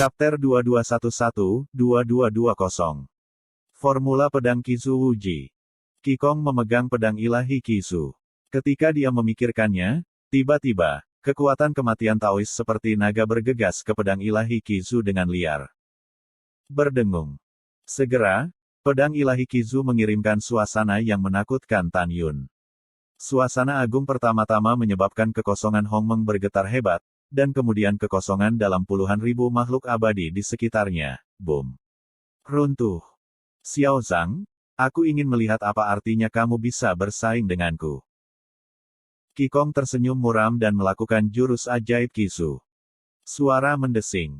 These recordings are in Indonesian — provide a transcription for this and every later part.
Chapter 2211-2220. Formula Pedang Kisu Wuji. Qigong memegang pedang ilahi Kisu. Ketika dia memikirkannya, tiba-tiba, kekuatan kematian Taois seperti naga bergegas ke pedang ilahi Kisu dengan liar. Berdengung. Segera, pedang ilahi Kisu mengirimkan suasana yang menakutkan Tan Yun. Suasana agung pertama-tama menyebabkan kekosongan Hongmeng bergetar hebat, dan kemudian kekosongan dalam puluhan ribu makhluk abadi di sekitarnya. Boom. Runtuh. Xiao Zhang, aku ingin melihat apa artinya kamu bisa bersaing denganku. Qigong tersenyum muram dan melakukan jurus ajaib Kisu. Suara mendesing.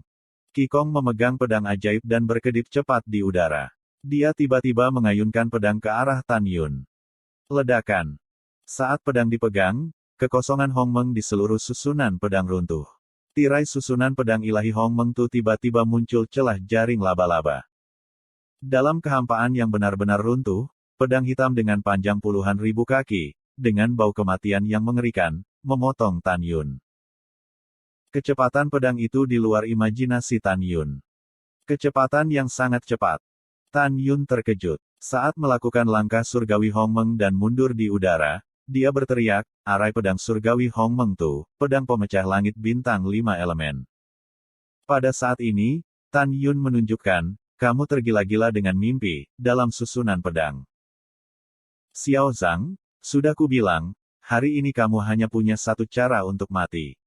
Qigong memegang pedang ajaib dan berkedip cepat di udara. Dia tiba-tiba mengayunkan pedang ke arah Tan Yun. Ledakan. Saat pedang dipegang, kekosongan Hongmeng di seluruh susunan pedang runtuh. Tirai susunan pedang ilahi Hongmeng Tu tiba-tiba muncul celah jaring laba-laba. Dalam kehampaan yang benar-benar runtuh, pedang hitam dengan panjang puluhan ribu kaki, dengan bau kematian yang mengerikan, memotong Tan Yun. Kecepatan pedang itu di luar imajinasi Tan Yun. Kecepatan yang sangat cepat. Tan Yun terkejut. Saat melakukan langkah surgawi Hongmeng dan mundur di udara, dia berteriak, arai pedang surgawi Hongmeng Tu, pedang pemecah langit bintang 5 elemen. Pada saat ini, Tan Yun menunjukkan, kamu tergila-gila dengan mimpi, dalam susunan pedang. Xiao Zhang, sudah kubilang, hari ini kamu hanya punya satu cara untuk mati.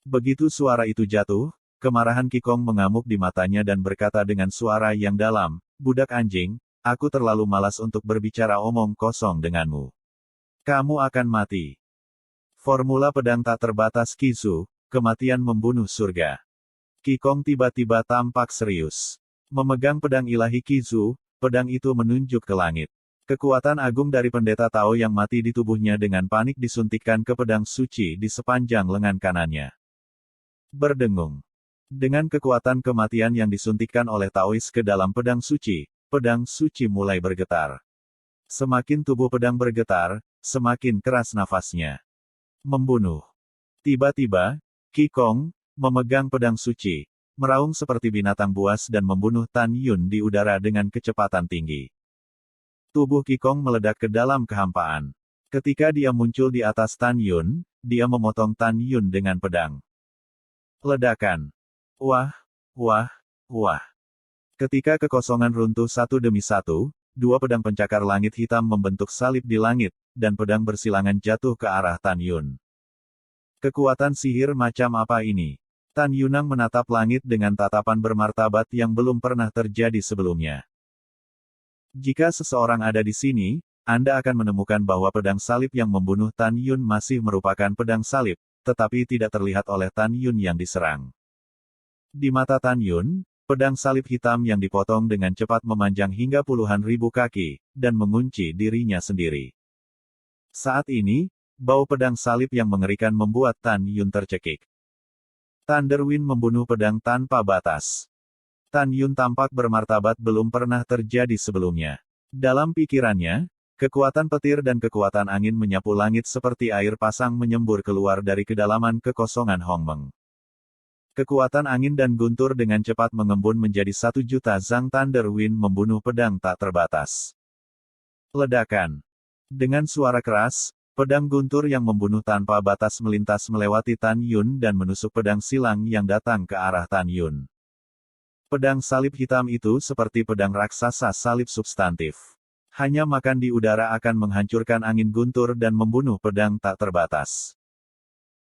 Begitu suara itu jatuh, kemarahan Qigong mengamuk di matanya dan berkata dengan suara yang dalam, budak anjing, aku terlalu malas untuk berbicara omong kosong denganmu. Kamu akan mati. Formula pedang tak terbatas Kisu, kematian membunuh surga. Qigong tiba-tiba tampak serius. Memegang pedang ilahi Kisu, pedang itu menunjuk ke langit. Kekuatan agung dari pendeta Tao yang mati di tubuhnya dengan panik disuntikkan ke pedang suci di sepanjang lengan kanannya. Berdengung. Dengan kekuatan kematian yang disuntikkan oleh Taois ke dalam pedang suci mulai bergetar. Semakin tubuh pedang bergetar, semakin keras nafasnya. Membunuh. Tiba-tiba, Qigong, memegang pedang suci, meraung seperti binatang buas dan membunuh Tan Yun di udara dengan kecepatan tinggi. Tubuh Qigong meledak ke dalam kehampaan. Ketika dia muncul di atas Tan Yun, dia memotong Tan Yun dengan pedang. Ledakan. Wah, wah, wah. Ketika kekosongan runtuh satu demi satu, dua pedang pencakar langit hitam membentuk salib di langit, dan pedang bersilangan jatuh ke arah Tan Yun. Kekuatan sihir macam apa ini? Tan Yunang menatap langit dengan tatapan bermartabat yang belum pernah terjadi sebelumnya. Jika seseorang ada di sini, Anda akan menemukan bahwa pedang salib yang membunuh Tan Yun masih merupakan pedang salib, tetapi tidak terlihat oleh Tan Yun yang diserang. Di mata Tan Yun, pedang salib hitam yang dipotong dengan cepat memanjang hingga puluhan ribu kaki, dan mengunci dirinya sendiri. Saat ini, bau pedang salib yang mengerikan membuat Tan Yun tercekik. Thunder Wind membunuh pedang tanpa batas. Tan Yun tampak bermartabat belum pernah terjadi sebelumnya. Dalam pikirannya, kekuatan petir dan kekuatan angin menyapu langit seperti air pasang menyembur keluar dari kedalaman kekosongan Hongmeng. Kekuatan angin dan guntur dengan cepat mengembun menjadi 1 juta Zhang Thunder Wind membunuh pedang tak terbatas. Ledakan. Dengan suara keras, pedang guntur yang membunuh tanpa batas melintas melewati Tan Yun dan menusuk pedang silang yang datang ke arah Tan Yun. Pedang salib hitam itu seperti pedang raksasa salib substantif. Hanya makan di udara akan menghancurkan angin guntur dan membunuh pedang tak terbatas.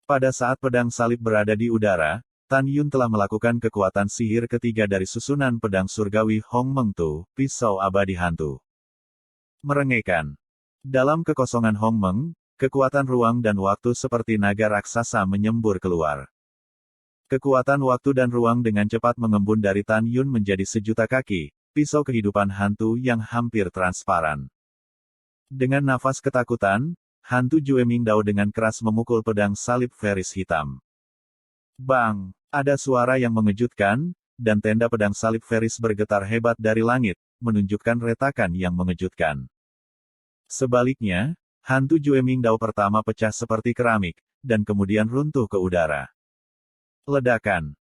Pada saat pedang salib berada di udara, Tan Yun telah melakukan kekuatan sihir ketiga dari susunan pedang surgawi Hongmeng Tu, pisau abadi hantu. Merengekkan. Dalam kekosongan Hongmeng, kekuatan ruang dan waktu seperti naga raksasa menyembur keluar. Kekuatan waktu dan ruang dengan cepat mengembun dari Tan Yun menjadi 1 juta kaki, pisau kehidupan hantu yang hampir transparan. Dengan nafas ketakutan, hantu Jue Mingdao dengan keras memukul pedang salib Feris hitam. Bang! Ada suara yang mengejutkan, dan tenda pedang salib Feris bergetar hebat dari langit, menunjukkan retakan yang mengejutkan. Sebaliknya, hantu Jue Mingdao pertama pecah seperti keramik, dan kemudian runtuh ke udara. Ledakan.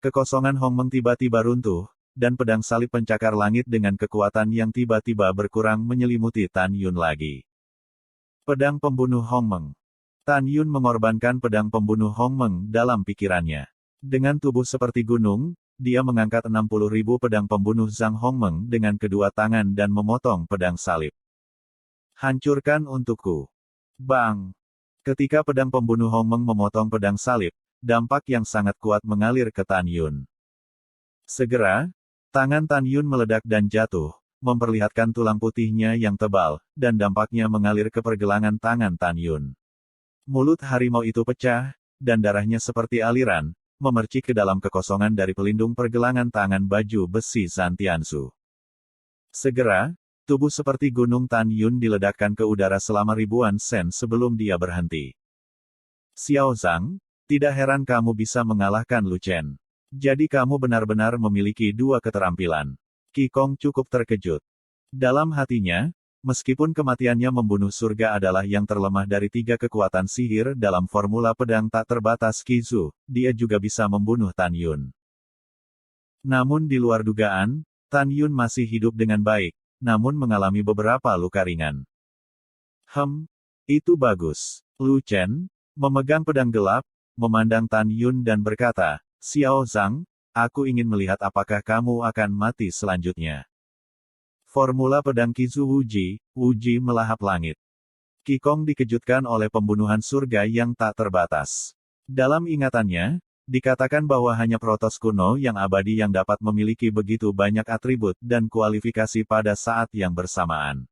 Kekosongan Hongmeng tiba-tiba runtuh, dan pedang salib pencakar langit dengan kekuatan yang tiba-tiba berkurang menyelimuti Tan Yun lagi. Pedang pembunuh Hongmeng. Tan Yun mengorbankan pedang pembunuh Hongmeng dalam pikirannya. Dengan tubuh seperti gunung, dia mengangkat 60.000 pedang pembunuh Zhang Hongmeng dengan kedua tangan dan memotong pedang salib. Hancurkan untukku. Bang! Ketika pedang pembunuh Hongmeng memotong pedang salib, dampak yang sangat kuat mengalir ke Tan Yun. Segera, tangan Tan Yun meledak dan jatuh, memperlihatkan tulang putihnya yang tebal, dan dampaknya mengalir ke pergelangan tangan Tan Yun. Mulut harimau itu pecah, dan darahnya seperti aliran, memercik ke dalam kekosongan dari pelindung pergelangan tangan baju besi Zhan Tianzu. Segera, tubuh seperti gunung Tan Yun diledakkan ke udara selama ribuan sen sebelum dia berhenti. Xiao Zhang, tidak heran kamu bisa mengalahkan Lu Chen. Jadi kamu benar-benar memiliki dua keterampilan. Qi Gong cukup terkejut. Dalam hatinya, meskipun kematiannya membunuh surga adalah yang terlemah dari tiga kekuatan sihir dalam formula pedang tak terbatas Qizu, dia juga bisa membunuh Tan Yun. Namun di luar dugaan, Tan Yun masih hidup dengan baik, namun mengalami beberapa luka ringan. Itu bagus. Lu Chen, memegang pedang gelap, memandang Tan Yun dan berkata, Xiao Zhang, aku ingin melihat apakah kamu akan mati selanjutnya. Formula pedang Qizu Wuji melahap langit. Qi Gong dikejutkan oleh pembunuhan surga yang tak terbatas. Dalam ingatannya, dikatakan bahwa hanya Protoss kuno yang abadi yang dapat memiliki begitu banyak atribut dan kualifikasi pada saat yang bersamaan.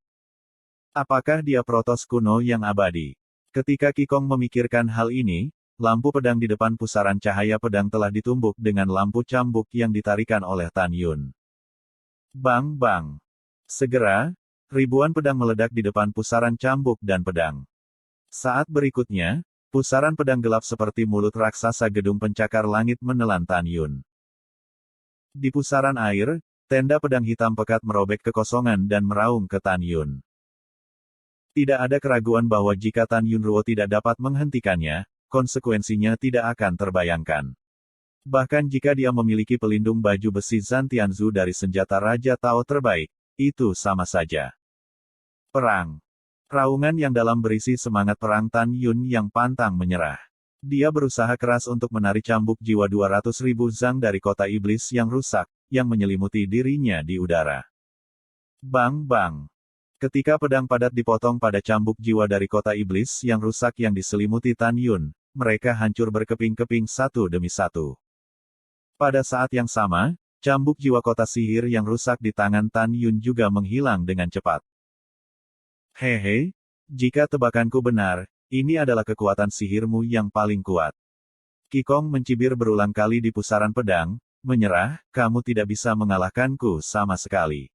Apakah dia Protoss kuno yang abadi? Ketika Qi Gong memikirkan hal ini, lampu pedang di depan pusaran cahaya pedang telah ditumbuk dengan lampu cambuk yang ditarikan oleh Tan Yun. Bang bang. Segera, ribuan pedang meledak di depan pusaran cambuk dan pedang. Saat berikutnya, pusaran pedang gelap seperti mulut raksasa gedung pencakar langit menelan Tan Yun. Di pusaran air, tenda pedang hitam pekat merobek kekosongan dan meraung ke Tan Yun. Tidak ada keraguan bahwa jika Tan Yun Ruo tidak dapat menghentikannya, konsekuensinya tidak akan terbayangkan. Bahkan jika dia memiliki pelindung baju besi Zhan Tianzu dari senjata Raja Tao terbaik, itu sama saja. Perang. Raungan yang dalam berisi semangat perang Tan Yun yang pantang menyerah. Dia berusaha keras untuk menarik cambuk jiwa 200.000 Zhang dari kota iblis yang rusak, yang menyelimuti dirinya di udara. Bang bang. Ketika pedang padat dipotong pada cambuk jiwa dari kota iblis yang rusak yang diselimuti Tan Yun, mereka hancur berkeping-keping satu demi satu. Pada saat yang sama, cambuk jiwa kota sihir yang rusak di tangan Tan Yun juga menghilang dengan cepat. Hehe, jika tebakanku benar, ini adalah kekuatan sihirmu yang paling kuat. Qi Gong mencibir berulang kali di pusaran pedang, menyerah, kamu tidak bisa mengalahkanku sama sekali.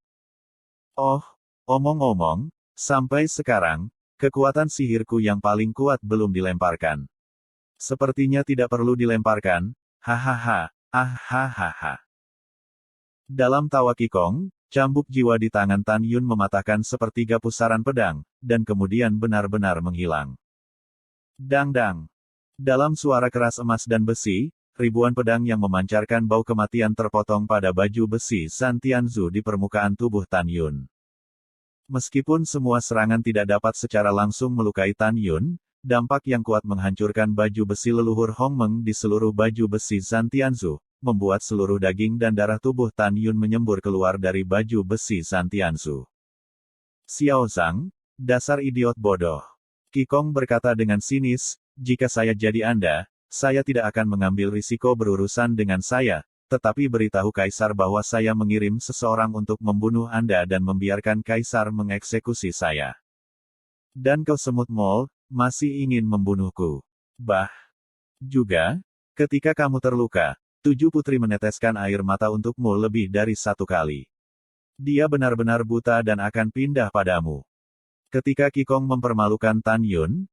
Oh, omong-omong, sampai sekarang, kekuatan sihirku yang paling kuat belum dilemparkan. Sepertinya tidak perlu dilemparkan, hahaha, hahaha. Dalam tawa Qi Gong, cambuk jiwa di tangan Tan Yun mematahkan sepertiga pusaran pedang, dan kemudian benar-benar menghilang. Dang-dang. Dalam suara keras emas dan besi, ribuan pedang yang memancarkan bau kematian terpotong pada baju besi Zhan Tianzu di permukaan tubuh Tan Yun. Meskipun semua serangan tidak dapat secara langsung melukai Tan Yun, dampak yang kuat menghancurkan baju besi leluhur Hongmeng di seluruh baju besi Zhan Tianzu, membuat seluruh daging dan darah tubuh Tan Yun menyembur keluar dari baju besi Zhan Tianzu. Xiao Zhang, dasar idiot bodoh. Qi Gong berkata dengan sinis, jika saya jadi Anda, saya tidak akan mengambil risiko berurusan dengan saya, tetapi beritahu Kaisar bahwa saya mengirim seseorang untuk membunuh Anda dan membiarkan Kaisar mengeksekusi saya. Dan kau semut mol, masih ingin membunuhku. Juga, ketika kamu terluka, 7 putri meneteskan air mata untukmu lebih dari 1 kali. Dia benar-benar buta dan akan pindah padamu. Ketika Qi Gong mempermalukan Tan Yun,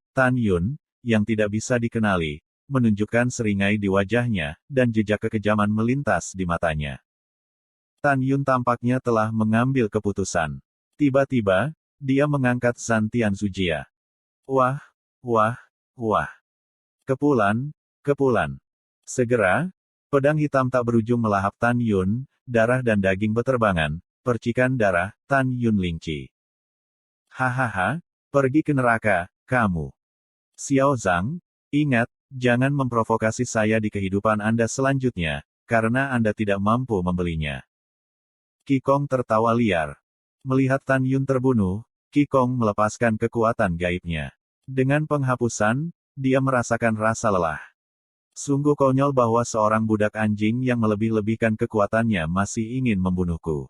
yang tidak bisa dikenali, menunjukkan seringai di wajahnya, dan jejak kekejaman melintas di matanya. Tan Yun tampaknya telah mengambil keputusan. Tiba-tiba, dia mengangkat Zhan Tianzu Jia. Wah. Kepulan. Segera, Pedang hitam tak berujung melahap Tan Yun, darah dan daging beterbangan, percikan darah, Tan Yun linci. Hahaha, pergi ke neraka, kamu. Xiao Zhang, ingat, jangan memprovokasi saya di kehidupan Anda selanjutnya, karena Anda tidak mampu membelinya. Qi-Gong tertawa liar. Melihat Tan Yun terbunuh, Qi-Gong melepaskan kekuatan gaibnya. Dengan penghapusan, dia merasakan rasa lelah. Sungguh konyol bahwa seorang budak anjing yang melebih-lebihkan kekuatannya masih ingin membunuhku.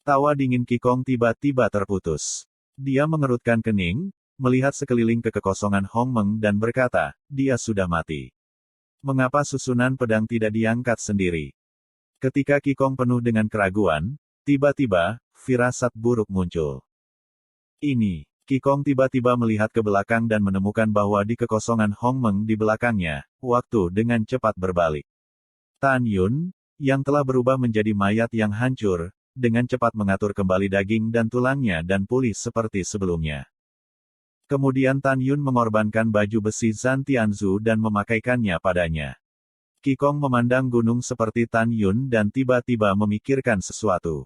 Tawa dingin Qi-Gong tiba-tiba terputus. Dia mengerutkan kening, melihat sekeliling ke kekosongan Hong Meng dan berkata, dia sudah mati. Mengapa susunan pedang tidak diangkat sendiri? Ketika Qi-Gong penuh dengan keraguan, tiba-tiba, firasat buruk muncul. Ini. Qi-Gong tiba-tiba melihat ke belakang dan menemukan bahwa di kekosongan Hong Meng di belakangnya, waktu dengan cepat berbalik. Tan Yun, yang telah berubah menjadi mayat yang hancur, dengan cepat mengatur kembali daging dan tulangnya dan pulih seperti sebelumnya. Kemudian Tan Yun mengorbankan baju besi Zhan Tianzu dan memakaikannya padanya. Qi-Gong memandang gunung seperti Tan Yun dan tiba-tiba memikirkan sesuatu.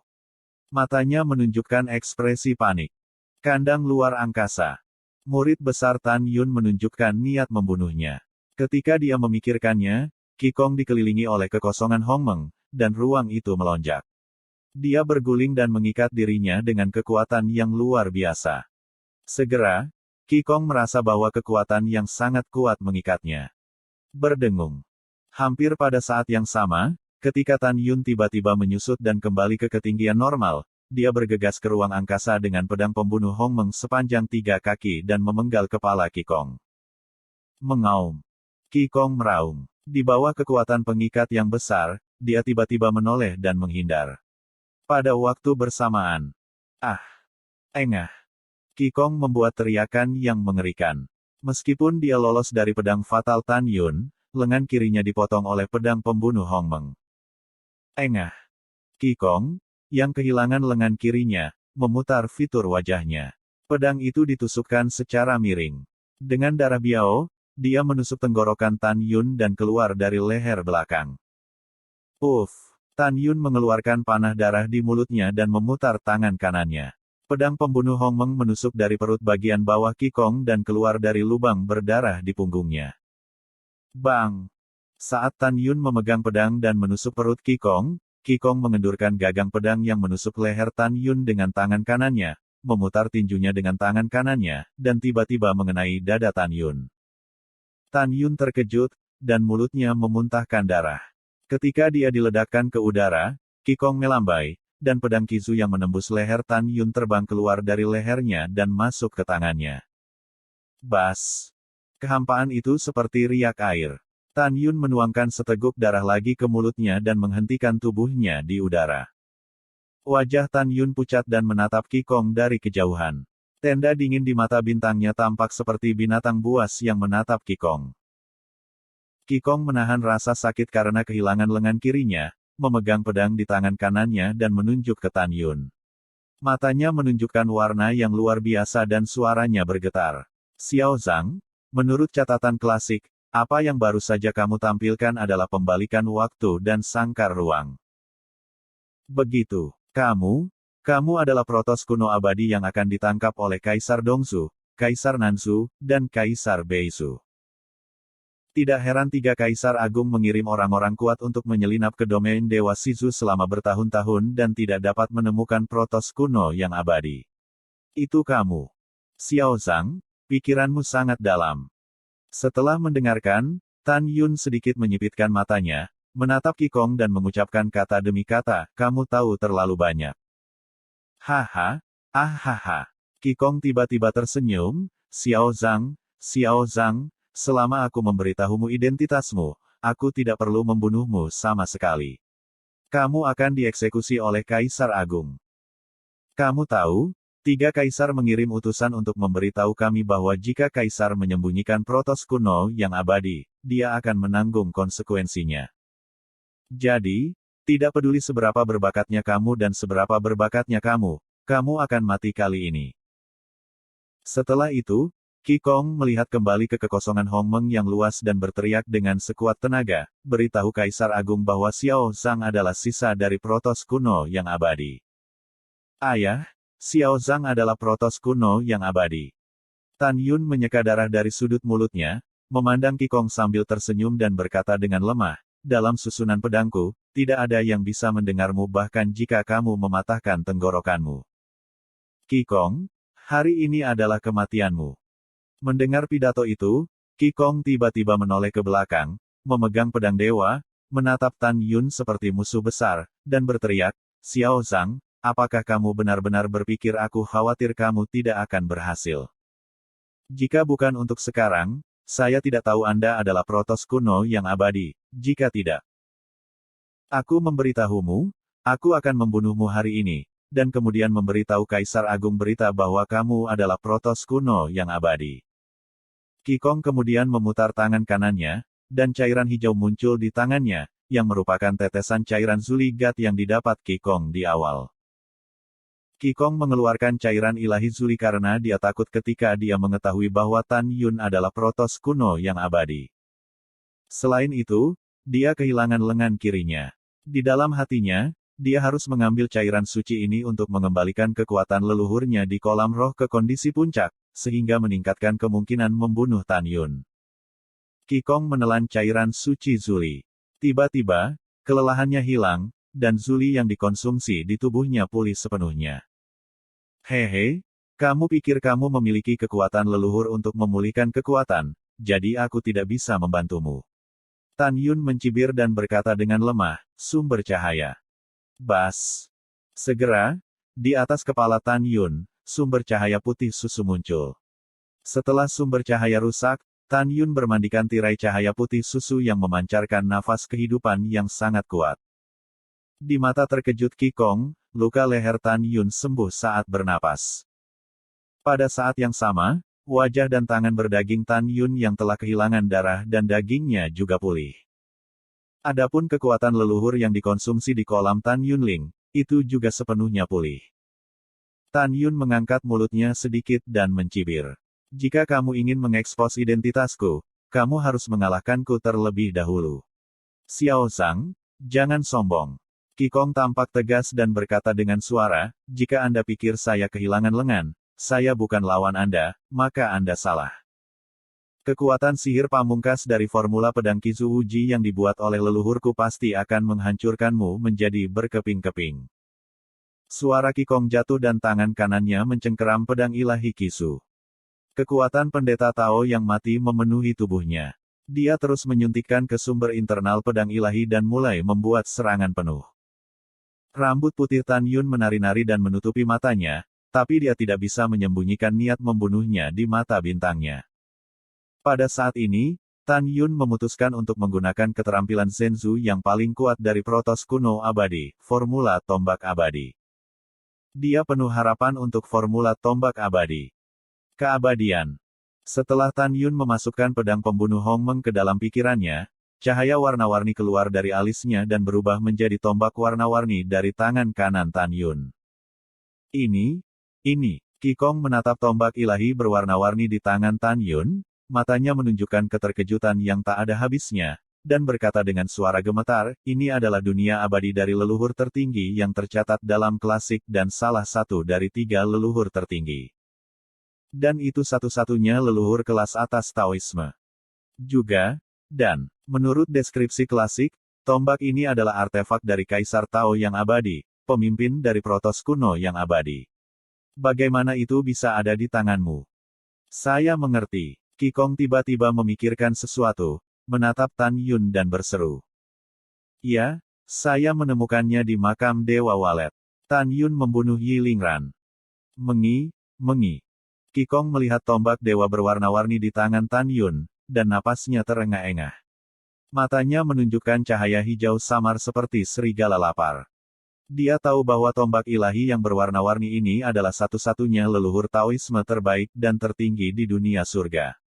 Matanya menunjukkan ekspresi panik. Kandang luar angkasa. Murid besar Tan Yun menunjukkan niat membunuhnya. Ketika dia memikirkannya, Qi-Gong dikelilingi oleh kekosongan Hong Meng, dan ruang itu melonjak. Dia berguling dan mengikat dirinya dengan kekuatan yang luar biasa. Segera, Qi-Gong merasa bahwa kekuatan yang sangat kuat mengikatnya. Berdengung. Hampir pada saat yang sama, ketika Tan Yun tiba-tiba menyusut dan kembali ke ketinggian normal, dia bergegas ke ruang angkasa dengan pedang pembunuh Hong Meng sepanjang 3 kaki dan memenggal kepala Qi-Gong. Mengaum. Qi-Gong meraung. Di bawah kekuatan pengikat yang besar, dia tiba-tiba menoleh dan menghindar. Pada waktu bersamaan. Ah! Engah! Qi-Gong membuat teriakan yang mengerikan. Meskipun dia lolos dari pedang fatal Tan Yun, lengan kirinya dipotong oleh pedang pembunuh Hong Meng. Engah! Qi-Gong, yang kehilangan lengan kirinya, memutar fitur wajahnya. Pedang itu ditusukkan secara miring. Dengan darah biao, dia menusuk tenggorokan Tan Yun dan keluar dari leher belakang. Uff! Tan Yun mengeluarkan panah darah di mulutnya dan memutar tangan kanannya. Pedang pembunuh Hong Meng menusuk dari perut bagian bawah Qi-Gong dan keluar dari lubang berdarah di punggungnya. Bang! Saat Tan Yun memegang pedang dan menusuk perut Qi-Gong, Qi-Gong mengendurkan gagang pedang yang menusuk leher Tan Yun dengan tangan kanannya, memutar tinjunya dengan tangan kanannya, dan tiba-tiba mengenai dada Tan Yun. Tan Yun terkejut, dan mulutnya memuntahkan darah. Ketika dia diledakkan ke udara, Qi-Gong melambai, dan pedang Qizu yang menembus leher Tan Yun terbang keluar dari lehernya dan masuk ke tangannya. Bas! Kehampaan itu seperti riak air. Tan Yun menuangkan seteguk darah lagi ke mulutnya dan menghentikan tubuhnya di udara. Wajah Tan Yun pucat dan menatap Qi-Gong dari kejauhan. Tenda dingin di mata bintangnya tampak seperti binatang buas yang menatap Qi-Gong. Qi-Gong menahan rasa sakit karena kehilangan lengan kirinya, memegang pedang di tangan kanannya dan menunjuk ke Tan Yun. Matanya menunjukkan warna yang luar biasa dan suaranya bergetar. Xiao Zhang, menurut catatan klasik, apa yang baru saja kamu tampilkan adalah pembalikan waktu dan sangkar ruang. Begitu, kamu adalah Protos kuno abadi yang akan ditangkap oleh Kaisar Dongzhou, Kaisar Nanzhou, dan Kaisar Beizhou. Tidak heran 3 Kaisar Agung mengirim orang-orang kuat untuk menyelinap ke domain Dewa Shizu selama bertahun-tahun dan tidak dapat menemukan Protos kuno yang abadi. Itu kamu. Xiao Zhang, pikiranmu sangat dalam. Setelah mendengarkan, Tan Yun sedikit menyipitkan matanya, menatap Qi-Gong dan mengucapkan kata demi kata, kamu tahu terlalu banyak. Haha, ahaha. Qi-Gong tiba-tiba tersenyum, Xiao Zhang, selama aku memberitahumu identitasmu, aku tidak perlu membunuhmu sama sekali. Kamu akan dieksekusi oleh Kaisar Agung. Kamu tahu, 3 kaisar mengirim utusan untuk memberitahu kami bahwa jika kaisar menyembunyikan Protos kuno yang abadi, dia akan menanggung konsekuensinya. Jadi, tidak peduli seberapa berbakatnya kamu dan seberapa berbakatnya kamu akan mati kali ini. Setelah itu, Qi melihat kembali ke kekosongan Hongmeng yang luas dan berteriak dengan sekuat tenaga, beritahu Kaisar Agung bahwa Xiao Zhang adalah sisa dari Protos kuno yang abadi. Ayah, Xiao Zhang adalah Protos kuno yang abadi. Tan Yun menyeka darah dari sudut mulutnya, memandang Qi sambil tersenyum dan berkata dengan lemah, dalam susunan pedangku, tidak ada yang bisa mendengarmu bahkan jika kamu mematahkan tenggorokanmu. Qi, hari ini adalah kematianmu. Mendengar pidato itu, Qi tiba-tiba menoleh ke belakang, memegang pedang dewa, menatap Tan Yun seperti musuh besar, dan berteriak, Xiao Zhang, apakah kamu benar-benar berpikir aku khawatir kamu tidak akan berhasil? Jika bukan untuk sekarang, saya tidak tahu Anda adalah Protos kuno yang abadi, jika tidak. Aku memberitahumu, aku akan membunuhmu hari ini, dan kemudian memberitahu Kaisar Agung berita bahwa kamu adalah Protos kuno yang abadi. Qi kemudian memutar tangan kanannya, dan cairan hijau muncul di tangannya, yang merupakan tetesan cairan Zuligat yang didapat Qi di awal. Qi mengeluarkan cairan ilahi Zuli karena dia takut ketika dia mengetahui bahwa Tan Yun adalah Protos kuno yang abadi. Selain itu, dia kehilangan lengan kirinya. Di dalam hatinya, dia harus mengambil cairan suci ini untuk mengembalikan kekuatan leluhurnya di kolam roh ke kondisi puncak, sehingga meningkatkan kemungkinan membunuh Tan Yun. Qi menelan cairan suci Zuli. Tiba-tiba, kelelahannya hilang, dan Zuli yang dikonsumsi di tubuhnya pulih sepenuhnya. Hehe, kamu pikir kamu memiliki kekuatan leluhur untuk memulihkan kekuatan, jadi aku tidak bisa membantumu. Tan Yun mencibir dan berkata dengan lemah, sumber cahaya. Bas. Segera, di atas kepala Tan Yun, sumber cahaya putih susu muncul. Setelah sumber cahaya rusak, Tan Yun bermandikan tirai cahaya putih susu yang memancarkan nafas kehidupan yang sangat kuat. Di mata terkejut Qi luka leher Tan Yun sembuh saat bernapas. Pada saat yang sama, wajah dan tangan berdaging Tan Yun yang telah kehilangan darah dan dagingnya juga pulih. Adapun kekuatan leluhur yang dikonsumsi di kolam Tan Yunling, itu juga sepenuhnya pulih. Tan Yun mengangkat mulutnya sedikit dan mencibir. Jika kamu ingin mengekspos identitasku, kamu harus mengalahkanku terlebih dahulu. Xiao Zhang, jangan sombong. Qi tampak tegas dan berkata dengan suara, jika Anda pikir saya kehilangan lengan, saya bukan lawan Anda, maka Anda salah. Kekuatan sihir pamungkas dari formula pedang Kizu Uji yang dibuat oleh leluhurku pasti akan menghancurkanmu menjadi berkeping-keping. Suara Qi jatuh dan tangan kanannya mencengkeram pedang ilahi Kisu. Kekuatan pendeta Tao yang mati memenuhi tubuhnya. Dia terus menyuntikkan ke sumber internal pedang ilahi dan mulai membuat serangan penuh. Rambut putih Tan Yun menari-nari dan menutupi matanya, tapi dia tidak bisa menyembunyikan niat membunuhnya di mata bintangnya. Pada saat ini, Tan Yun memutuskan untuk menggunakan keterampilan Zenzu yang paling kuat dari Protos kuno abadi, formula tombak abadi. Dia penuh harapan untuk formula tombak abadi. Keabadian. Setelah Tan Yun memasukkan pedang pembunuh Hongmeng ke dalam pikirannya, cahaya warna-warni keluar dari alisnya dan berubah menjadi tombak warna-warni dari tangan kanan Tan Yun. Ini. Qi menatap tombak ilahi berwarna-warni di tangan Tan Yun, matanya menunjukkan keterkejutan yang tak ada habisnya, dan berkata dengan suara gemetar, ini adalah dunia abadi dari leluhur tertinggi yang tercatat dalam klasik dan salah satu dari 3 leluhur tertinggi. Dan itu satu-satunya leluhur kelas atas Taoisme. Juga, dan, menurut deskripsi klasik, tombak ini adalah artefak dari Kaisar Tao yang abadi, pemimpin dari Protos kuno yang abadi. Bagaimana itu bisa ada di tanganmu? Saya mengerti. Qi tiba-tiba memikirkan sesuatu, menatap Tan Yun dan berseru. Ya, saya menemukannya di makam Dewa Walet. Tan Yun membunuh Yi Lingran. Mengi. Qi melihat tombak dewa berwarna-warni di tangan Tan Yun, dan napasnya terengah-engah. Matanya menunjukkan cahaya hijau samar seperti serigala lapar. Dia tahu bahwa tombak ilahi yang berwarna-warni ini adalah satu-satunya leluhur Taoisme terbaik dan tertinggi di dunia surga.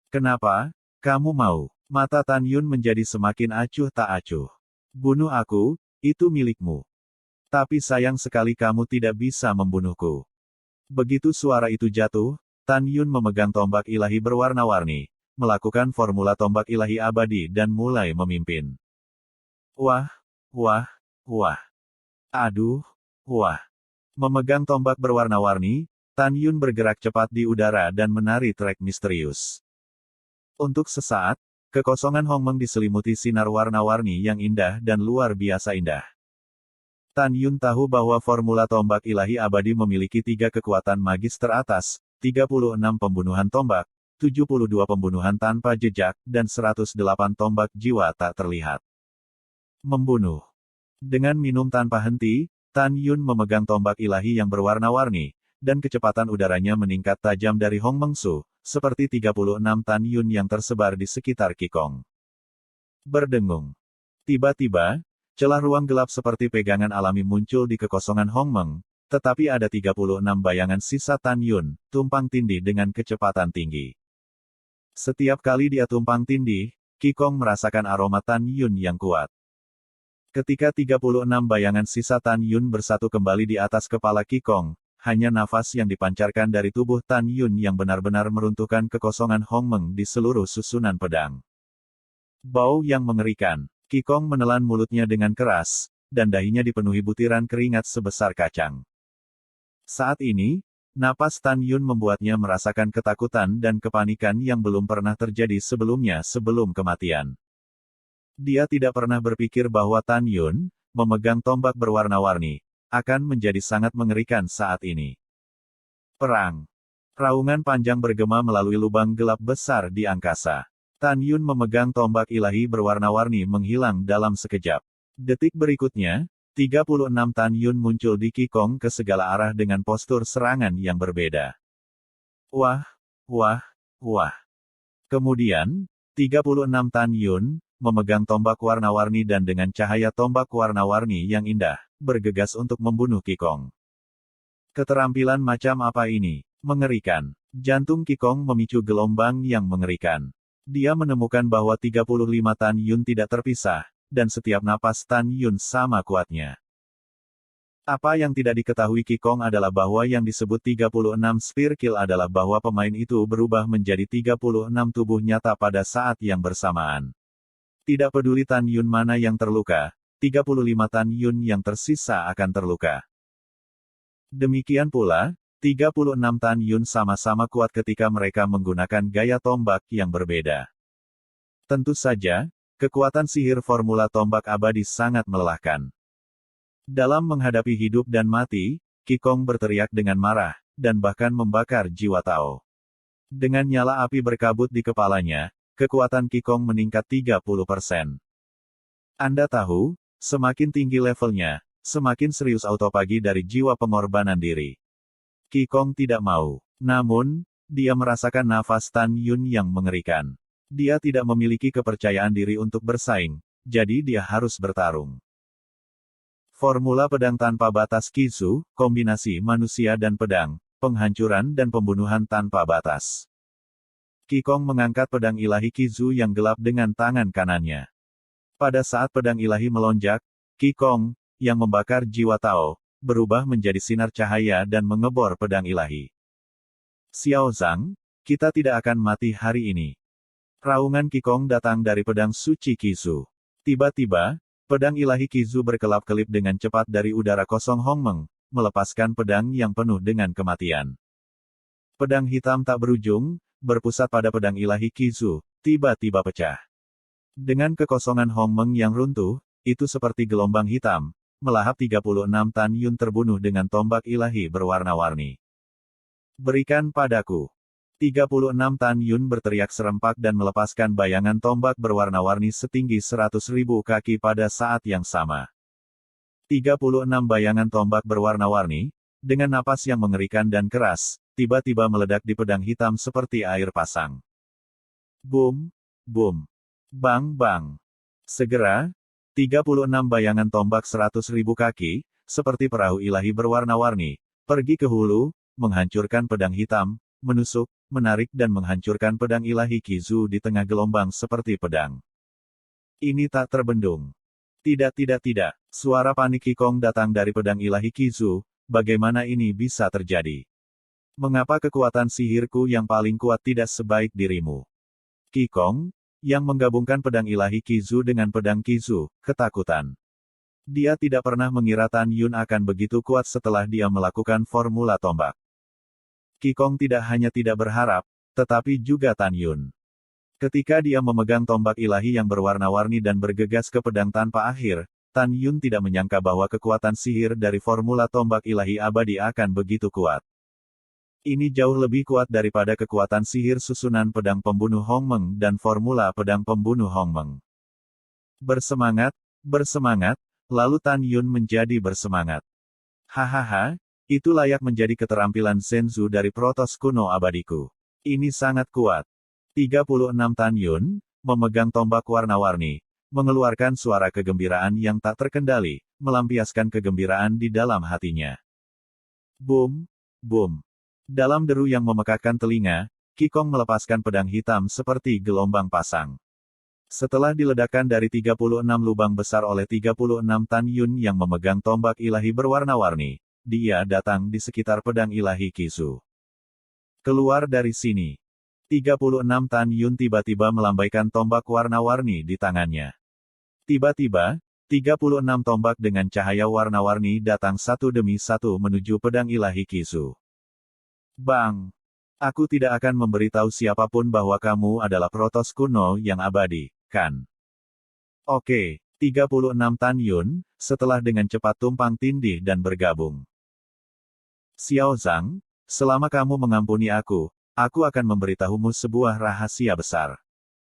Kenapa? Kamu mau? Mata Tan Yun menjadi semakin acuh tak acuh. Bunuh aku, itu milikmu. Tapi sayang sekali kamu tidak bisa membunuhku. Begitu suara itu jatuh, Tan Yun memegang tombak ilahi berwarna-warni, melakukan formula tombak ilahi abadi dan mulai memimpin. Wah, wah, wah. Aduh, wah. Memegang tombak berwarna-warni, Tan Yun bergerak cepat di udara dan menari trek misterius. Untuk sesaat, kekosongan Hongmeng diselimuti sinar warna-warni yang indah dan luar biasa indah. Tan Yun tahu bahwa formula tombak ilahi abadi memiliki 3 kekuatan magis teratas, 36 pembunuhan tombak, 72 pembunuhan tanpa jejak, dan 108 tombak jiwa tak terlihat. Membunuh. Dengan minum tanpa henti, Tan Yun memegang tombak ilahi yang berwarna-warni, dan kecepatan udaranya meningkat tajam dari Hongmengsu, seperti 36 Tan Yun yang tersebar di sekitar Qigong. Berdengung. Tiba-tiba, celah ruang gelap seperti pegangan alami muncul di kekosongan Hongmeng, tetapi ada 36 bayangan sisa Tan Yun, tumpang tindih dengan kecepatan tinggi. Setiap kali dia tumpang tindih, Qigong merasakan aroma Tan Yun yang kuat. Ketika 36 bayangan sisa Tan Yun bersatu kembali di atas kepala Qigong, hanya nafas yang dipancarkan dari tubuh Tan Yun yang benar-benar meruntuhkan kekosongan Hongmeng di seluruh susunan pedang. Bau yang mengerikan. Qigong menelan mulutnya dengan keras, dan dahinya dipenuhi butiran keringat sebesar kacang. Saat ini, napas Tan Yun membuatnya merasakan ketakutan dan kepanikan yang belum pernah terjadi sebelumnya sebelum kematian. Dia tidak pernah berpikir bahwa Tan Yun, memegang tombak berwarna-warni, akan menjadi sangat mengerikan saat ini. Perang. Raungan panjang bergema melalui lubang gelap besar di angkasa. Tan Yun memegang tombak ilahi berwarna-warni menghilang dalam sekejap. Detik berikutnya, 36 Tan Yun muncul di Qigong ke segala arah dengan postur serangan yang berbeda. Wah, wah, wah. Kemudian, 36 Tan Yun, memegang tombak warna-warni dan dengan cahaya tombak warna-warni yang indah, bergegas untuk membunuh Qigong. Keterampilan macam apa ini? Mengerikan. Jantung Qigong memicu gelombang yang mengerikan. Dia menemukan bahwa 35 Tan Yun tidak terpisah, dan setiap napas Tan Yun sama kuatnya. Apa yang tidak diketahui Qigong adalah bahwa yang disebut 36 Spear Kill adalah bahwa pemain itu berubah menjadi 36 tubuh nyata pada saat yang bersamaan. Tidak peduli Tan Yun mana yang terluka, 35 Tan Yun yang tersisa akan terluka. Demikian pula, 36 Tan Yun sama-sama kuat ketika mereka menggunakan gaya tombak yang berbeda. Tentu saja, kekuatan sihir formula tombak abadi sangat melelahkan. Dalam menghadapi hidup dan mati, Qigong berteriak dengan marah, dan bahkan membakar jiwa Tao. Dengan nyala api berkabut di kepalanya, kekuatan Qigong meningkat 30%. Anda tahu, semakin tinggi levelnya, semakin serius autopagi dari jiwa pengorbanan diri. Qigong tidak mau. Namun, dia merasakan nafas Tan Yun yang mengerikan. Dia tidak memiliki kepercayaan diri untuk bersaing, jadi dia harus bertarung. Formula pedang tanpa batas Qizu, kombinasi manusia dan pedang, penghancuran dan pembunuhan tanpa batas. Qigong mengangkat pedang ilahi Qizu yang gelap dengan tangan kanannya. Pada saat pedang ilahi melonjak, Qigong, yang membakar jiwa Tao, berubah menjadi sinar cahaya dan mengebor pedang ilahi. Xiao Zhang, kita tidak akan mati hari ini. Raungan Qigong datang dari pedang suci Qizu. Tiba-tiba, pedang ilahi Qizu berkelap-kelip dengan cepat dari udara kosong Hongmeng, melepaskan pedang yang penuh dengan kematian. Pedang hitam tak berujung, berpusat pada pedang ilahi Qizu, tiba-tiba pecah. Dengan kekosongan Hongmeng yang runtuh, itu seperti gelombang hitam, melahap 36 Tan Yun terbunuh dengan tombak ilahi berwarna-warni. Berikan padaku. 36 Tan Yun berteriak serempak dan melepaskan bayangan tombak berwarna-warni setinggi 100.000 kaki pada saat yang sama. 36 bayangan tombak berwarna-warni, dengan napas yang mengerikan dan keras, tiba-tiba meledak di pedang hitam seperti air pasang. Boom, boom, bang bang. Segera, 36 bayangan tombak 100.000 kaki, seperti perahu ilahi berwarna-warni, pergi ke hulu, menghancurkan pedang hitam, menusuk, menarik dan menghancurkan pedang ilahi Qizu di tengah gelombang seperti pedang. Ini tak terbendung. Tidak. Suara panik Qigong datang dari pedang ilahi Qizu, bagaimana ini bisa terjadi? Mengapa kekuatan sihirku yang paling kuat tidak sebaik dirimu? Qigong, yang menggabungkan pedang ilahi Qizu dengan pedang Qizu, ketakutan. Dia tidak pernah mengira Tan Yun akan begitu kuat setelah dia melakukan formula tombak. Qigong tidak hanya tidak berharap, tetapi juga Tan Yun. Ketika dia memegang tombak ilahi yang berwarna-warni dan bergegas ke pedang tanpa akhir, Tan Yun tidak menyangka bahwa kekuatan sihir dari formula tombak ilahi abadi akan begitu kuat. Ini jauh lebih kuat daripada kekuatan sihir susunan pedang pembunuh Hongmeng dan formula pedang pembunuh Hongmeng. Bersemangat, bersemangat, lalu Tan Yun menjadi bersemangat. Hahaha, itu layak menjadi keterampilan Zenzu dari protos kuno abadiku. Ini sangat kuat. 36 Tan Yun, memegang tombak warna-warni, mengeluarkan suara kegembiraan yang tak terkendali, melampiaskan kegembiraan di dalam hatinya. Boom, boom. Dalam deru yang memekakkan telinga, Qigong melepaskan pedang hitam seperti gelombang pasang. Setelah diledakkan dari 36 lubang besar oleh 36 Tan Yun yang memegang tombak ilahi berwarna-warni, dia datang di sekitar pedang ilahi Qizu. Keluar dari sini. 36 Tan Yun tiba-tiba melambaikan tombak warna-warni di tangannya. Tiba-tiba, 36 tombak dengan cahaya warna-warni datang satu demi satu menuju pedang ilahi Qizu. Bang! Aku tidak akan memberitahu siapapun bahwa kamu adalah protos kuno yang abadi, kan? Oke, 36 Tan Yun, setelah dengan cepat tumpang tindih dan bergabung. Xiao Zhang, selama kamu mengampuni aku akan memberitahumu sebuah rahasia besar.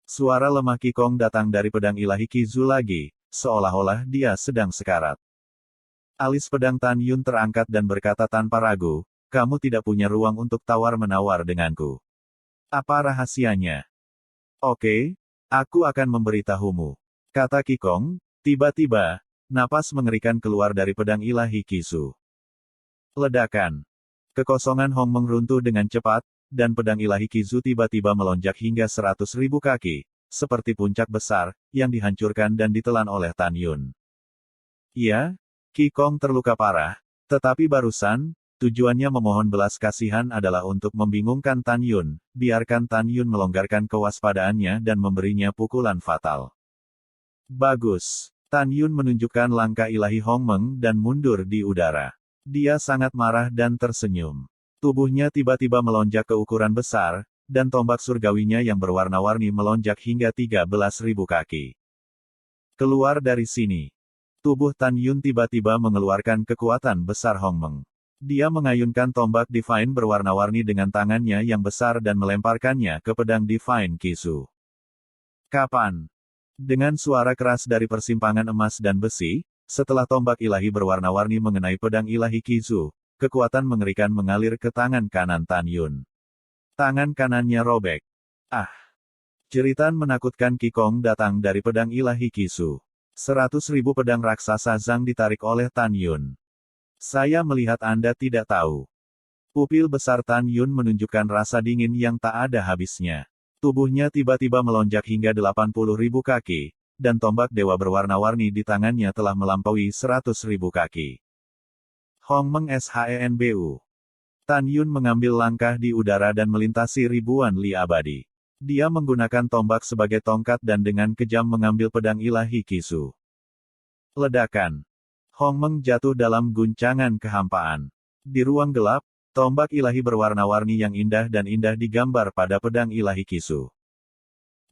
Suara lemah Qigong datang dari pedang ilahi Qizu lagi, seolah-olah dia sedang sekarat. Alis pedang Tan Yun terangkat dan berkata tanpa ragu, kamu tidak punya ruang untuk tawar-menawar denganku. Apa rahasianya? Oke, aku akan memberitahumu. Kata Qigong, tiba-tiba, napas mengerikan keluar dari pedang ilahi Qizu. Ledakan. Kekosongan Hongmeng runtuh dengan cepat, dan pedang ilahi Qizu tiba-tiba melonjak hingga 100.000 kaki, seperti puncak besar, yang dihancurkan dan ditelan oleh Tan Yun. Ya, Qigong terluka parah, tetapi barusan, tujuannya memohon belas kasihan adalah untuk membingungkan Tan Yun, biarkan Tan Yun melonggarkan kewaspadaannya dan memberinya pukulan fatal. Bagus. Tan Yun menunjukkan langkah ilahi Hongmeng dan mundur di udara. Dia sangat marah dan tersenyum. Tubuhnya tiba-tiba melonjak ke ukuran besar, dan tombak surgawinya yang berwarna-warni melonjak hingga 13.000 kaki. Keluar dari sini. Tubuh Tan Yun tiba-tiba mengeluarkan kekuatan besar Hongmeng. Dia mengayunkan tombak Divine berwarna-warni dengan tangannya yang besar dan melemparkannya ke pedang Divine Qizu. Kapan? Dengan suara keras dari persimpangan emas dan besi, setelah tombak ilahi berwarna-warni mengenai pedang ilahi Qizu, kekuatan mengerikan mengalir ke tangan kanan Tan Yun. Tangan kanannya robek. Ah! Jeritan menakutkan Qigong datang dari pedang ilahi Qizu. 100.000 pedang raksasa Zhang ditarik oleh Tan Yun. Saya melihat Anda tidak tahu. Pupil besar Tan Yun menunjukkan rasa dingin yang tak ada habisnya. Tubuhnya tiba-tiba melonjak hingga 80.000 kaki, dan tombak dewa berwarna-warni di tangannya telah melampaui 100.000 kaki. Hongmeng Shenbu. Tan Yun mengambil langkah di udara dan melintasi ribuan li abadi. Dia menggunakan tombak sebagai tongkat dan dengan kejam mengambil pedang ilahi Qizu. Ledakan. Hongmeng jatuh dalam guncangan kehampaan. Di ruang gelap, tombak ilahi berwarna-warni yang indah dan indah digambar pada pedang ilahi Qizu.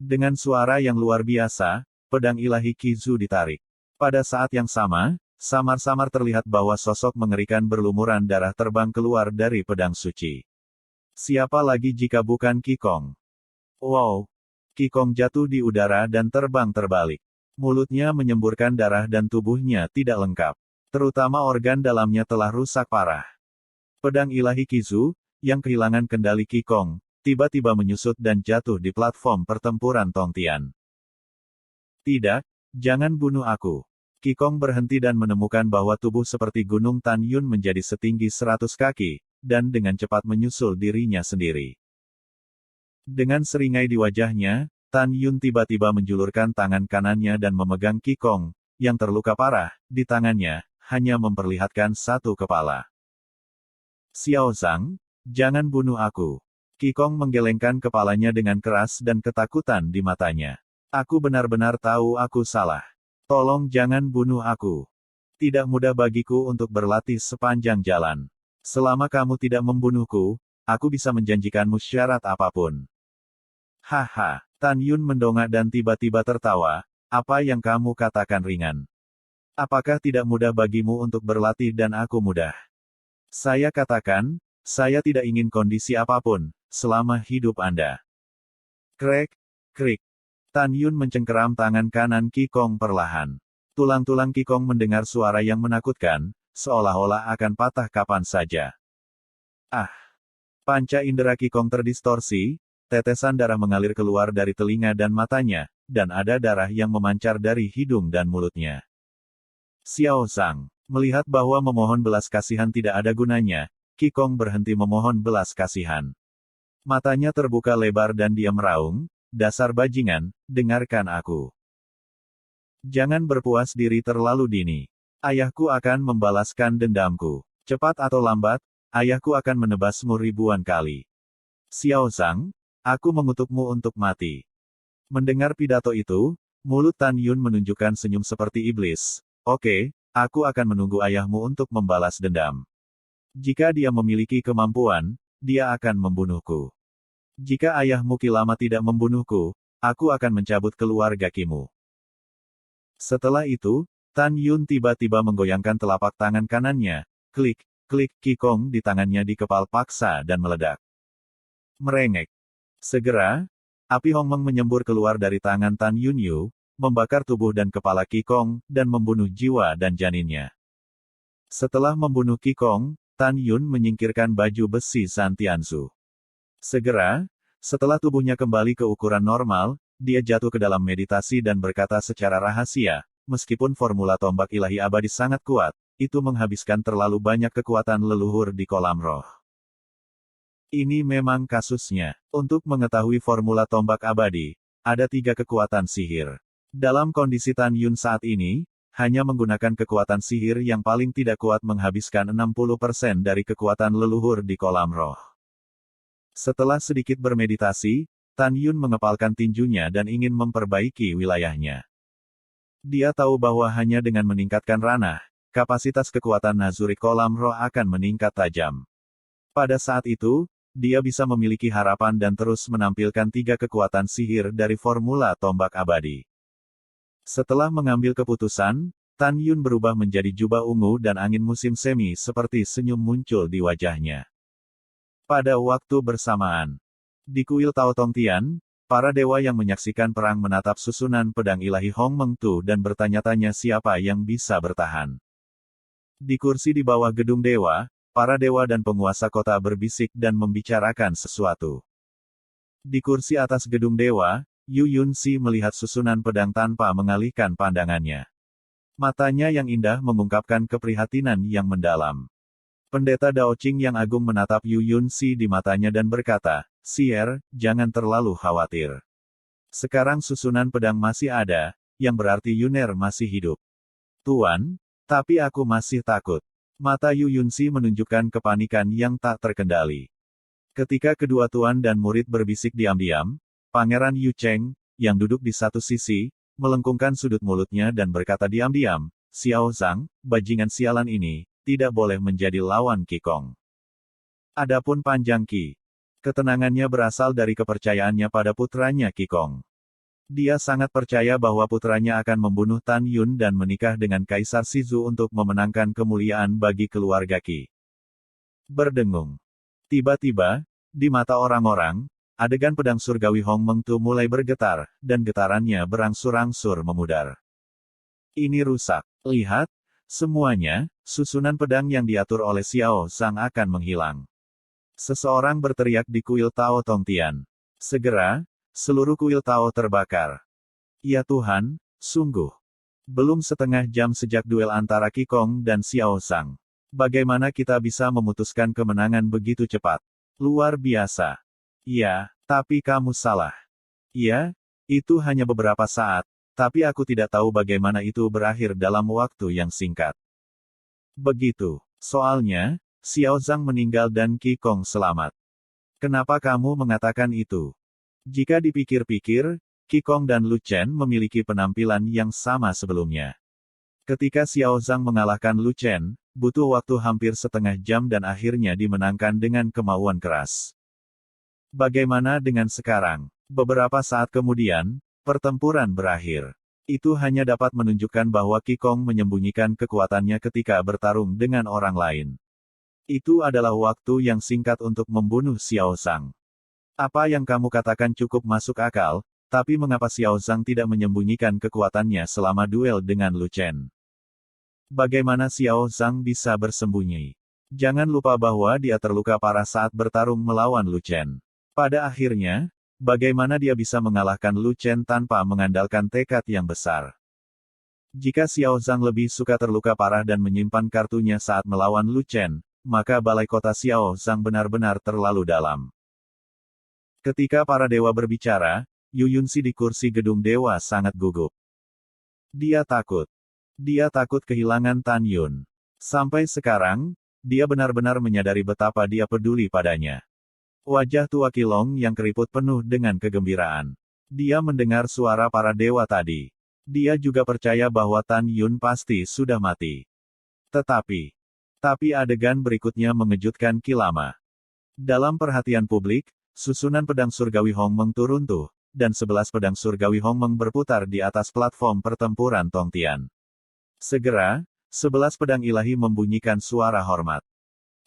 Dengan suara yang luar biasa, pedang ilahi Qizu ditarik. Pada saat yang sama, samar-samar terlihat bahwa sosok mengerikan berlumuran darah terbang keluar dari pedang suci. Siapa lagi jika bukan Qigong? Wow! Qigong jatuh di udara dan terbang terbalik. Mulutnya menyemburkan darah dan tubuhnya tidak lengkap. Terutama organ dalamnya telah rusak parah. Pedang ilahi Qizu, yang kehilangan kendali Qigong, tiba-tiba menyusut dan jatuh di platform pertempuran Tongtian. Tidak, jangan bunuh aku. Qigong berhenti dan menemukan bahwa tubuh seperti gunung Tan Yun menjadi setinggi 100 kaki, dan dengan cepat menyusul dirinya sendiri. Dengan seringai di wajahnya, Tan Yun tiba-tiba menjulurkan tangan kanannya dan memegang Qigong, yang terluka parah, di tangannya, hanya memperlihatkan satu kepala. Xiao Zhang, Jangan bunuh aku. Qigong menggelengkan kepalanya dengan keras dan ketakutan di matanya. Aku benar-benar tahu aku salah. Tolong jangan bunuh aku. Tidak mudah bagiku untuk berlatih sepanjang jalan. Selama kamu tidak membunuhku, aku bisa menjanjikanmu syarat apapun. Haha, Tan Yun mendongak dan tiba-tiba tertawa, apa yang kamu katakan ringan? Apakah tidak mudah bagimu untuk berlatih dan aku mudah? Saya katakan, saya tidak ingin kondisi apapun, selama hidup Anda. Krek, krik. Tan Yun mencengkeram tangan kanan Qigong perlahan. Tulang-tulang Qigong mendengar suara yang menakutkan, seolah-olah akan patah kapan saja. Ah! Panca indera Qigong terdistorsi, tetesan darah mengalir keluar dari telinga dan matanya, dan ada darah yang memancar dari hidung dan mulutnya. Xiao Zhang, melihat bahwa memohon belas kasihan tidak ada gunanya, Qigong berhenti memohon belas kasihan. Matanya terbuka lebar dan dia meraung, dasar bajingan, dengarkan aku. Jangan berpuas diri terlalu dini. Ayahku akan membalaskan dendamku. Cepat atau lambat, ayahku akan menebasmu ribuan kali. Xiao Zhang, aku mengutukmu untuk mati. Mendengar pidato itu, mulut Tan Yun menunjukkan senyum seperti iblis. Oke, aku akan menunggu ayahmu untuk membalas dendam. Jika dia memiliki kemampuan, dia akan membunuhku. Jika ayahmu Kilama tidak membunuhku, aku akan mencabut keluarga Kimu. Setelah itu, Tan Yun tiba-tiba menggoyangkan telapak tangan kanannya, klik, klik Qigong di tangannya dikepal paksa dan meledak. Merengek. Segera, api Hongmeng menyembur keluar dari tangan Tan Yun Yu, membakar tubuh dan kepala Qigong, dan membunuh jiwa dan janinnya. Setelah membunuh Qigong, Tan Yun menyingkirkan baju besi Zantianzu. Segera, setelah tubuhnya kembali ke ukuran normal, dia jatuh ke dalam meditasi dan berkata secara rahasia, meskipun formula tombak ilahi abadi sangat kuat, itu menghabiskan terlalu banyak kekuatan leluhur di kolam roh. Ini memang kasusnya. Untuk mengetahui formula tombak abadi, ada 3 kekuatan sihir. Dalam kondisi Tan Yun saat ini, hanya menggunakan kekuatan sihir yang paling tidak kuat menghabiskan 60% dari kekuatan leluhur di kolam roh. Setelah sedikit bermeditasi, Tan Yun mengepalkan tinjunya dan ingin memperbaiki wilayahnya. Dia tahu bahwa hanya dengan meningkatkan ranah, kapasitas kekuatan Nazuri kolam roh akan meningkat tajam. Pada saat itu, dia bisa memiliki harapan dan terus menampilkan 3 kekuatan sihir dari formula tombak abadi. Setelah mengambil keputusan, Tan Yun berubah menjadi jubah ungu dan angin musim semi seperti senyum muncul di wajahnya. Pada waktu bersamaan, di kuil Tao Tong Tian, para dewa yang menyaksikan perang menatap susunan pedang ilahi Hong Meng Tu dan bertanya-tanya siapa yang bisa bertahan. Di kursi di bawah gedung dewa, para dewa dan penguasa kota berbisik dan membicarakan sesuatu. Di kursi atas gedung dewa, Yu Yunxi melihat susunan pedang tanpa mengalihkan pandangannya. Matanya yang indah mengungkapkan keprihatinan yang mendalam. Pendeta Dao Qing yang agung menatap Yu Yunxi di matanya dan berkata, "Sier, jangan terlalu khawatir. Sekarang susunan pedang masih ada, yang berarti Yuner masih hidup." "Tuan, tapi aku masih takut." Mata Yu Yunxi menunjukkan kepanikan yang tak terkendali. Ketika kedua tuan dan murid berbisik diam-diam, Pangeran Yu Cheng, yang duduk di satu sisi, melengkungkan sudut mulutnya dan berkata diam-diam, "Xiao Zhang, bajingan sialan ini, tidak boleh menjadi lawan Qigong." Adapun Panjang Qi, ketenangannya berasal dari kepercayaannya pada putranya Qigong. Dia sangat percaya bahwa putranya akan membunuh Tan Yun dan menikah dengan Kaisar Shizu untuk memenangkan kemuliaan bagi keluarga Qi. Berdengung. Tiba-tiba, di mata orang-orang, adegan pedang surgawi Hong Meng Tu mulai bergetar, dan getarannya berangsur-angsur memudar. Ini rusak. Lihat, semuanya, susunan pedang yang diatur oleh Xiao Zhang akan menghilang. Seseorang berteriak di kuil Tao Tong Tian. Segera, seluruh kuil Tao terbakar. Ya Tuhan, sungguh. Belum setengah jam sejak duel antara Qigong dan Xiao Zhang. Bagaimana kita bisa memutuskan kemenangan begitu cepat? Luar biasa. Ya, tapi kamu salah. Ya, itu hanya beberapa saat, tapi aku tidak tahu bagaimana itu berakhir dalam waktu yang singkat. Begitu. Soalnya, Xiao Zhang meninggal dan Qi Gong selamat. Kenapa kamu mengatakan itu? Jika dipikir-pikir, Qi Gong dan Lu Chen memiliki penampilan yang sama sebelumnya. Ketika Xiao Zhang mengalahkan Lu Chen, butuh waktu hampir setengah jam dan akhirnya dimenangkan dengan kemauan keras. Bagaimana dengan sekarang? Beberapa saat kemudian, pertempuran berakhir. Itu hanya dapat menunjukkan bahwa Qi Gong menyembunyikan kekuatannya ketika bertarung dengan orang lain. Itu adalah waktu yang singkat untuk membunuh Xiao Zhang. Apa yang kamu katakan cukup masuk akal, tapi mengapa Xiao Zhang tidak menyembunyikan kekuatannya selama duel dengan Lu Chen? Bagaimana Xiao Zhang bisa bersembunyi? Jangan lupa bahwa dia terluka parah saat bertarung melawan Lu Chen. Pada akhirnya, bagaimana dia bisa mengalahkan Lu Chen tanpa mengandalkan tekad yang besar? Jika Xiao Zhang lebih suka terluka parah dan menyimpan kartunya saat melawan Lu Chen, maka balai kota Xiao Zhang benar-benar terlalu dalam. Ketika para dewa berbicara, Yu Yunxi di kursi gedung dewa sangat gugup. Dia takut. Dia takut kehilangan Tan Yun. Sampai sekarang, dia benar-benar menyadari betapa dia peduli padanya. Wajah tua Qilong yang keriput penuh dengan kegembiraan. Dia mendengar suara para dewa tadi. Dia juga percaya bahwa Tan Yun pasti sudah mati. Tapi adegan berikutnya mengejutkan Kilama. Dalam perhatian publik, susunan pedang surgawi Hongmeng turun tuh, dan 11 pedang surgawi Hongmeng berputar di atas platform pertempuran Tongtian. Segera, 11 pedang ilahi membunyikan suara hormat.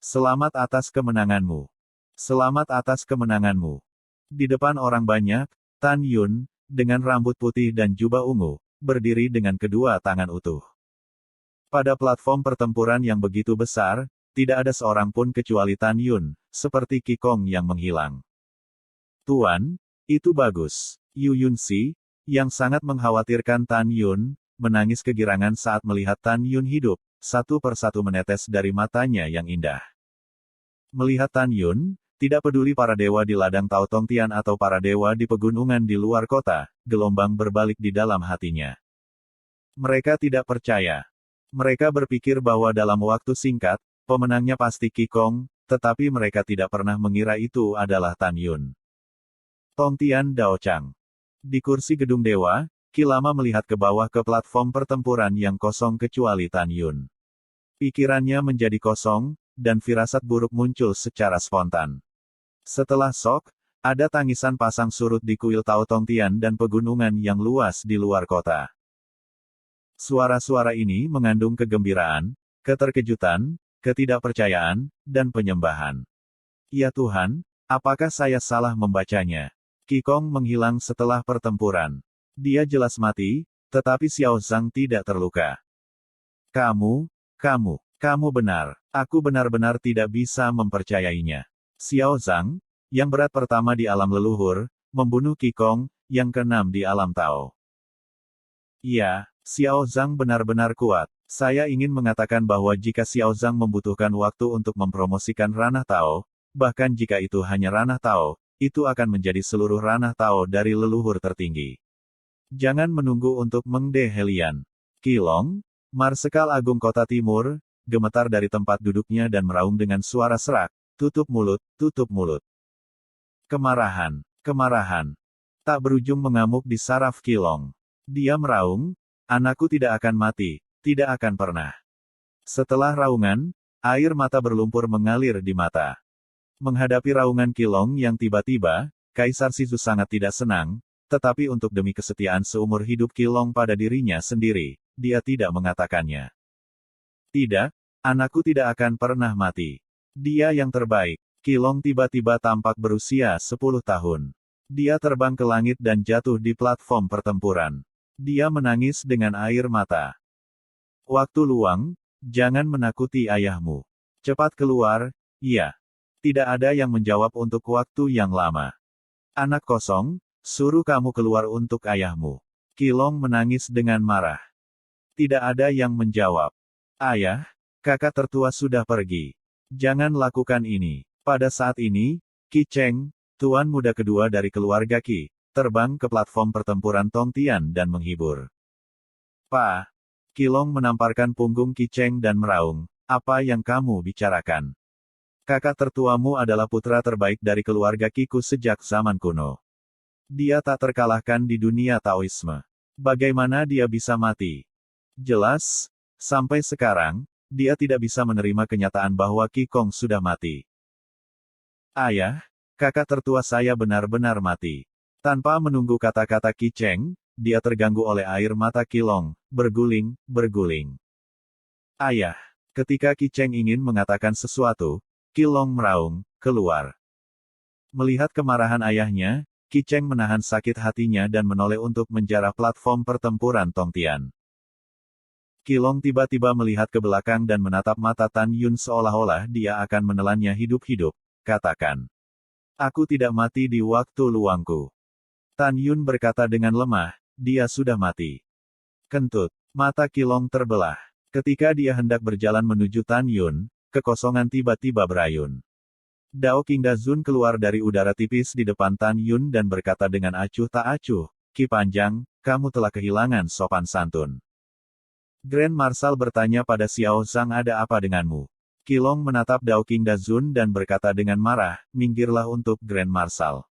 Selamat atas kemenanganmu. Selamat atas kemenanganmu. Di depan orang banyak, Tan Yun, dengan rambut putih dan jubah ungu, berdiri dengan kedua tangan utuh. Pada platform pertempuran yang begitu besar, tidak ada seorang pun kecuali Tan Yun, seperti Qi Gong yang menghilang. Tuan, itu bagus. Yu Yunxi, yang sangat mengkhawatirkan Tan Yun, menangis kegirangan saat melihat Tan Yun hidup, satu persatu menetes dari matanya yang indah. Melihat Tan Yun, tidak peduli para dewa di ladang Tao Tongtian atau para dewa di pegunungan di luar kota, gelombang berbalik di dalam hatinya. Mereka tidak percaya. Mereka berpikir bahwa dalam waktu singkat, pemenangnya pasti Qi Gong, tetapi mereka tidak pernah mengira itu adalah Tan Yun. Tongtian Dao Chang. Di kursi gedung dewa, Kilama melihat ke bawah ke platform pertempuran yang kosong kecuali Tan Yun. Pikirannya menjadi kosong, dan firasat buruk muncul secara spontan. Setelah shock, ada tangisan pasang surut di kuil Tao Tongtian dan pegunungan yang luas di luar kota. Suara-suara ini mengandung kegembiraan, keterkejutan, ketidakpercayaan, dan penyembahan. Ya Tuhan, apakah saya salah membacanya? Qi Gong menghilang setelah pertempuran. Dia jelas mati, tetapi Xiao Zhang tidak terluka. Kamu benar. Aku benar-benar tidak bisa mempercayainya. Xiao Zhang, yang berat pertama di alam leluhur, membunuh Qi Gong, yang keenam di alam Tao. Iya, Xiao Zhang benar-benar kuat. Saya ingin mengatakan bahwa jika Xiao Zhang membutuhkan waktu untuk mempromosikan ranah Tao, bahkan jika itu hanya ranah Tao, itu akan menjadi seluruh ranah Tao dari leluhur tertinggi. Jangan menunggu untuk Meng De Helian. Qilong, Marsekal Agung Kota Timur, gemetar dari tempat duduknya dan meraung dengan suara serak, tutup mulut, tutup mulut. Kemarahan. Tak berujung mengamuk di saraf Qilong. Dia meraung, anakku tidak akan mati, tidak akan pernah. Setelah raungan, air mata berlumpur mengalir di mata. Menghadapi raungan Qilong yang tiba-tiba, Kaisar Shizu sangat tidak senang, tetapi untuk demi kesetiaan seumur hidup Qilong pada dirinya sendiri, dia tidak mengatakannya. Tidak, anakku tidak akan pernah mati. Dia yang terbaik. Qilong tiba-tiba tampak berusia 10 tahun. Dia terbang ke langit dan jatuh di platform pertempuran. Dia menangis dengan air mata. Waktu luang, jangan menakuti ayahmu. Cepat keluar, iya. Tidak ada yang menjawab untuk waktu yang lama. Anak kosong, suruh kamu keluar untuk ayahmu. Qilong menangis dengan marah. Tidak ada yang menjawab. Ayah, kakak tertua sudah pergi. Jangan lakukan ini. Pada saat ini, Qi Cheng, tuan muda kedua dari keluarga Qi, terbang ke platform pertempuran Tongtian dan menghibur. Qilong menamparkan punggung Qi Cheng dan meraung, apa yang kamu bicarakan? Kakak tertuamu adalah putra terbaik dari keluarga Kiku sejak zaman kuno. Dia tak terkalahkan di dunia Taoisme. Bagaimana dia bisa mati? Jelas, sampai sekarang, dia tidak bisa menerima kenyataan bahwa Qigong sudah mati. Ayah, kakak tertua saya benar-benar mati. Tanpa menunggu kata-kata Qi Cheng, dia terganggu oleh air mata Qilong, berguling. Ayah, ketika Qi Cheng ingin mengatakan sesuatu, Qilong meraung, keluar. Melihat kemarahan ayahnya, Qi Cheng menahan sakit hatinya dan menoleh untuk menjarah platform pertempuran Tongtian. Qilong tiba-tiba melihat ke belakang dan menatap mata Tan Yun seolah-olah dia akan menelannya hidup-hidup, katakan. Aku tidak mati di waktu luangku. Tan Yun berkata dengan lemah, dia sudah mati. Kentut, mata Qilong terbelah. Ketika dia hendak berjalan menuju Tan Yun, kekosongan tiba-tiba berayun. Dao Qingda Zun keluar dari udara tipis di depan Tan Yun dan berkata dengan acuh tak acuh, Qi Panjang, kamu telah kehilangan sopan santun. Grand Marshal bertanya pada Xiao Zhang ada apa denganmu. Qilong menatap Dao Qingda Zun dan berkata dengan marah, minggirlah untuk Grand Marshal.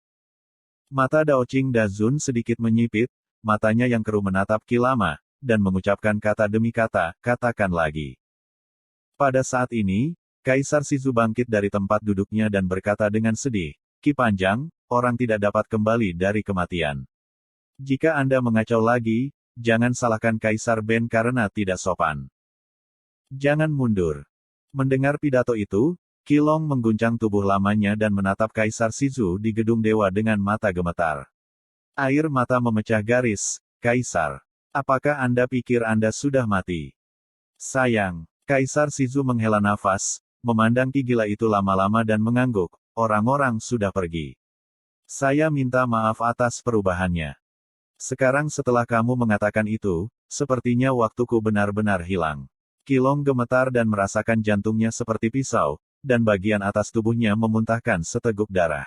Mata Dao Qingda Zun sedikit menyipit, matanya yang keruh menatap Qi Lama, dan mengucapkan kata demi kata, katakan lagi. Pada saat ini, Kaisar Shizu bangkit dari tempat duduknya dan berkata dengan sedih, Qi Panjang, orang tidak dapat kembali dari kematian. Jika Anda mengacau lagi, jangan salahkan Kaisar Ben karena tidak sopan. Jangan mundur. Mendengar pidato itu, Qilong mengguncang tubuh lamanya dan menatap Kaisar Shizu di gedung dewa dengan mata gemetar. Air mata memecah garis, Kaisar. Apakah Anda pikir Anda sudah mati? Sayang. Kaisar Shizu menghela nafas, memandang Qi gila itu lama-lama dan mengangguk, orang-orang sudah pergi. Saya minta maaf atas perubahannya. Sekarang setelah kamu mengatakan itu, sepertinya waktuku benar-benar hilang. Qilong gemetar dan merasakan jantungnya seperti pisau, dan bagian atas tubuhnya memuntahkan seteguk darah.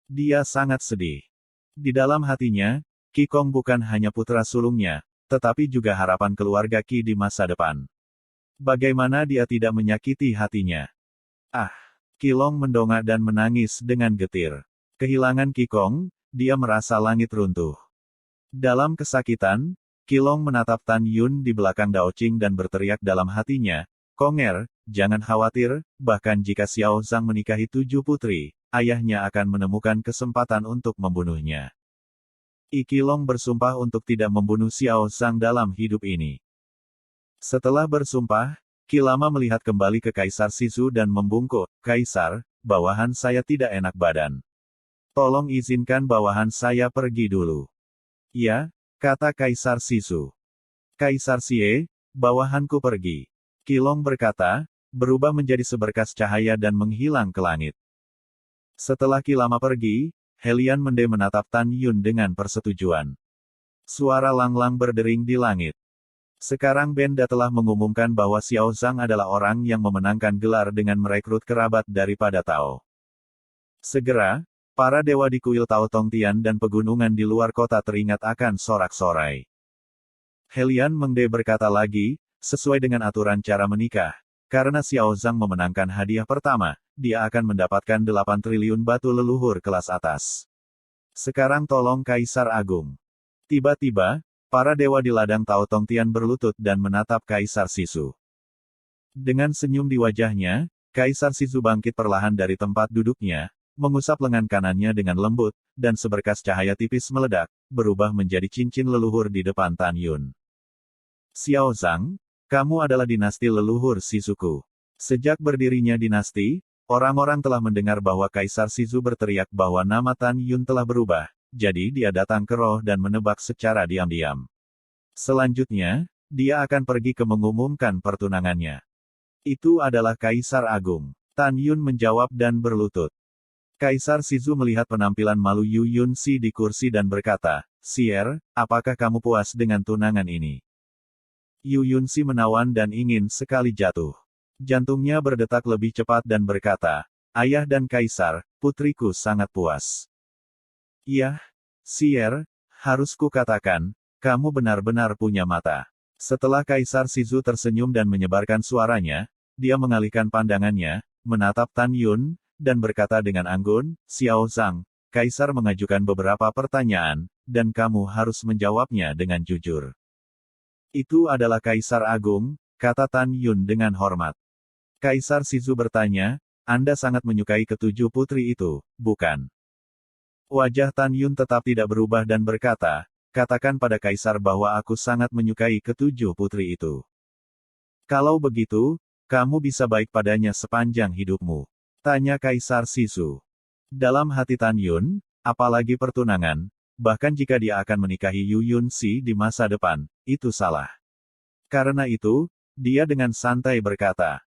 Dia sangat sedih. Di dalam hatinya, Qigong bukan hanya putra sulungnya, tetapi juga harapan keluarga Qi di masa depan. Bagaimana dia tidak menyakiti hatinya? Ah! Qilong mendongak dan menangis dengan getir. Kehilangan Qigong, dia merasa langit runtuh. Dalam kesakitan, Qilong menatap Tan Yun di belakang Dao Qing dan berteriak dalam hatinya, Konger, jangan khawatir, bahkan jika Xiao Zhang menikahi 7 putri, ayahnya akan menemukan kesempatan untuk membunuhnya. Qilong bersumpah untuk tidak membunuh Xiao Zhang dalam hidup ini. Setelah bersumpah, Qi Lama melihat kembali ke Kaisar Shizu dan membungkuk, Kaisar, bawahan saya tidak enak badan. Tolong izinkan bawahan saya pergi dulu. Ya, kata Kaisar Shizu. Kaisar Xie, bawahanku pergi. Qilong berkata, berubah menjadi seberkas cahaya dan menghilang ke langit. Setelah Qi Lama pergi, Helian Mende menatap Tan Yun dengan persetujuan. Suara lang-lang berdering di langit. Sekarang Benda telah mengumumkan bahwa Xiao Zhang adalah orang yang memenangkan gelar dengan merekrut kerabat daripada Tao. Segera, para dewa di kuil Tao Tongtian dan pegunungan di luar kota teringat akan sorak-sorai. Helian Mende berkata lagi, sesuai dengan aturan cara menikah, karena Xiao Zhang memenangkan hadiah pertama, dia akan mendapatkan 8 triliun batu leluhur kelas atas. Sekarang tolong Kaisar Agung. Tiba-tiba, para dewa di ladang Tao Tongtian berlutut dan menatap Kaisar Shizu. Dengan senyum di wajahnya, Kaisar Shizu bangkit perlahan dari tempat duduknya, mengusap lengan kanannya dengan lembut, dan seberkas cahaya tipis meledak, berubah menjadi cincin leluhur di depan Tan Yun. Xiao Zhang, kamu adalah dinasti leluhur Shizuku. Sejak berdirinya dinasti, orang-orang telah mendengar bahwa Kaisar Shizu berteriak bahwa nama Tan Yun telah berubah, jadi dia datang ke roh dan menebak secara diam-diam. Selanjutnya, dia akan pergi ke mengumumkan pertunangannya. Itu adalah Kaisar Agung. Tan Yun menjawab dan berlutut. Kaisar Shizu melihat penampilan malu Yu Yunxi di kursi dan berkata, Sier, apakah kamu puas dengan tunangan ini? Yu Yunxi menawan dan ingin sekali jatuh. Jantungnya berdetak lebih cepat dan berkata, Ayah dan Kaisar, putriku sangat puas. Iya, Sier, harus kukatakan, kamu benar-benar punya mata. Setelah Kaisar Shizu tersenyum dan menyebarkan suaranya, dia mengalihkan pandangannya, menatap Tan Yun, dan berkata dengan anggun, Xiao Zhang, Kaisar mengajukan beberapa pertanyaan, dan kamu harus menjawabnya dengan jujur. Itu adalah Kaisar Agung, kata Tan Yun dengan hormat. Kaisar Shizu bertanya, Anda sangat menyukai ketujuh putri itu, bukan? Wajah Tan Yun tetap tidak berubah dan berkata, katakan pada Kaisar bahwa aku sangat menyukai ketujuh putri itu. Kalau begitu, kamu bisa baik padanya sepanjang hidupmu. Tanya Kaisar Shizu. Dalam hati Tan Yun, apalagi pertunangan, bahkan jika dia akan menikahi Yu Yunxi di masa depan, itu salah. Karena itu, dia dengan santai berkata,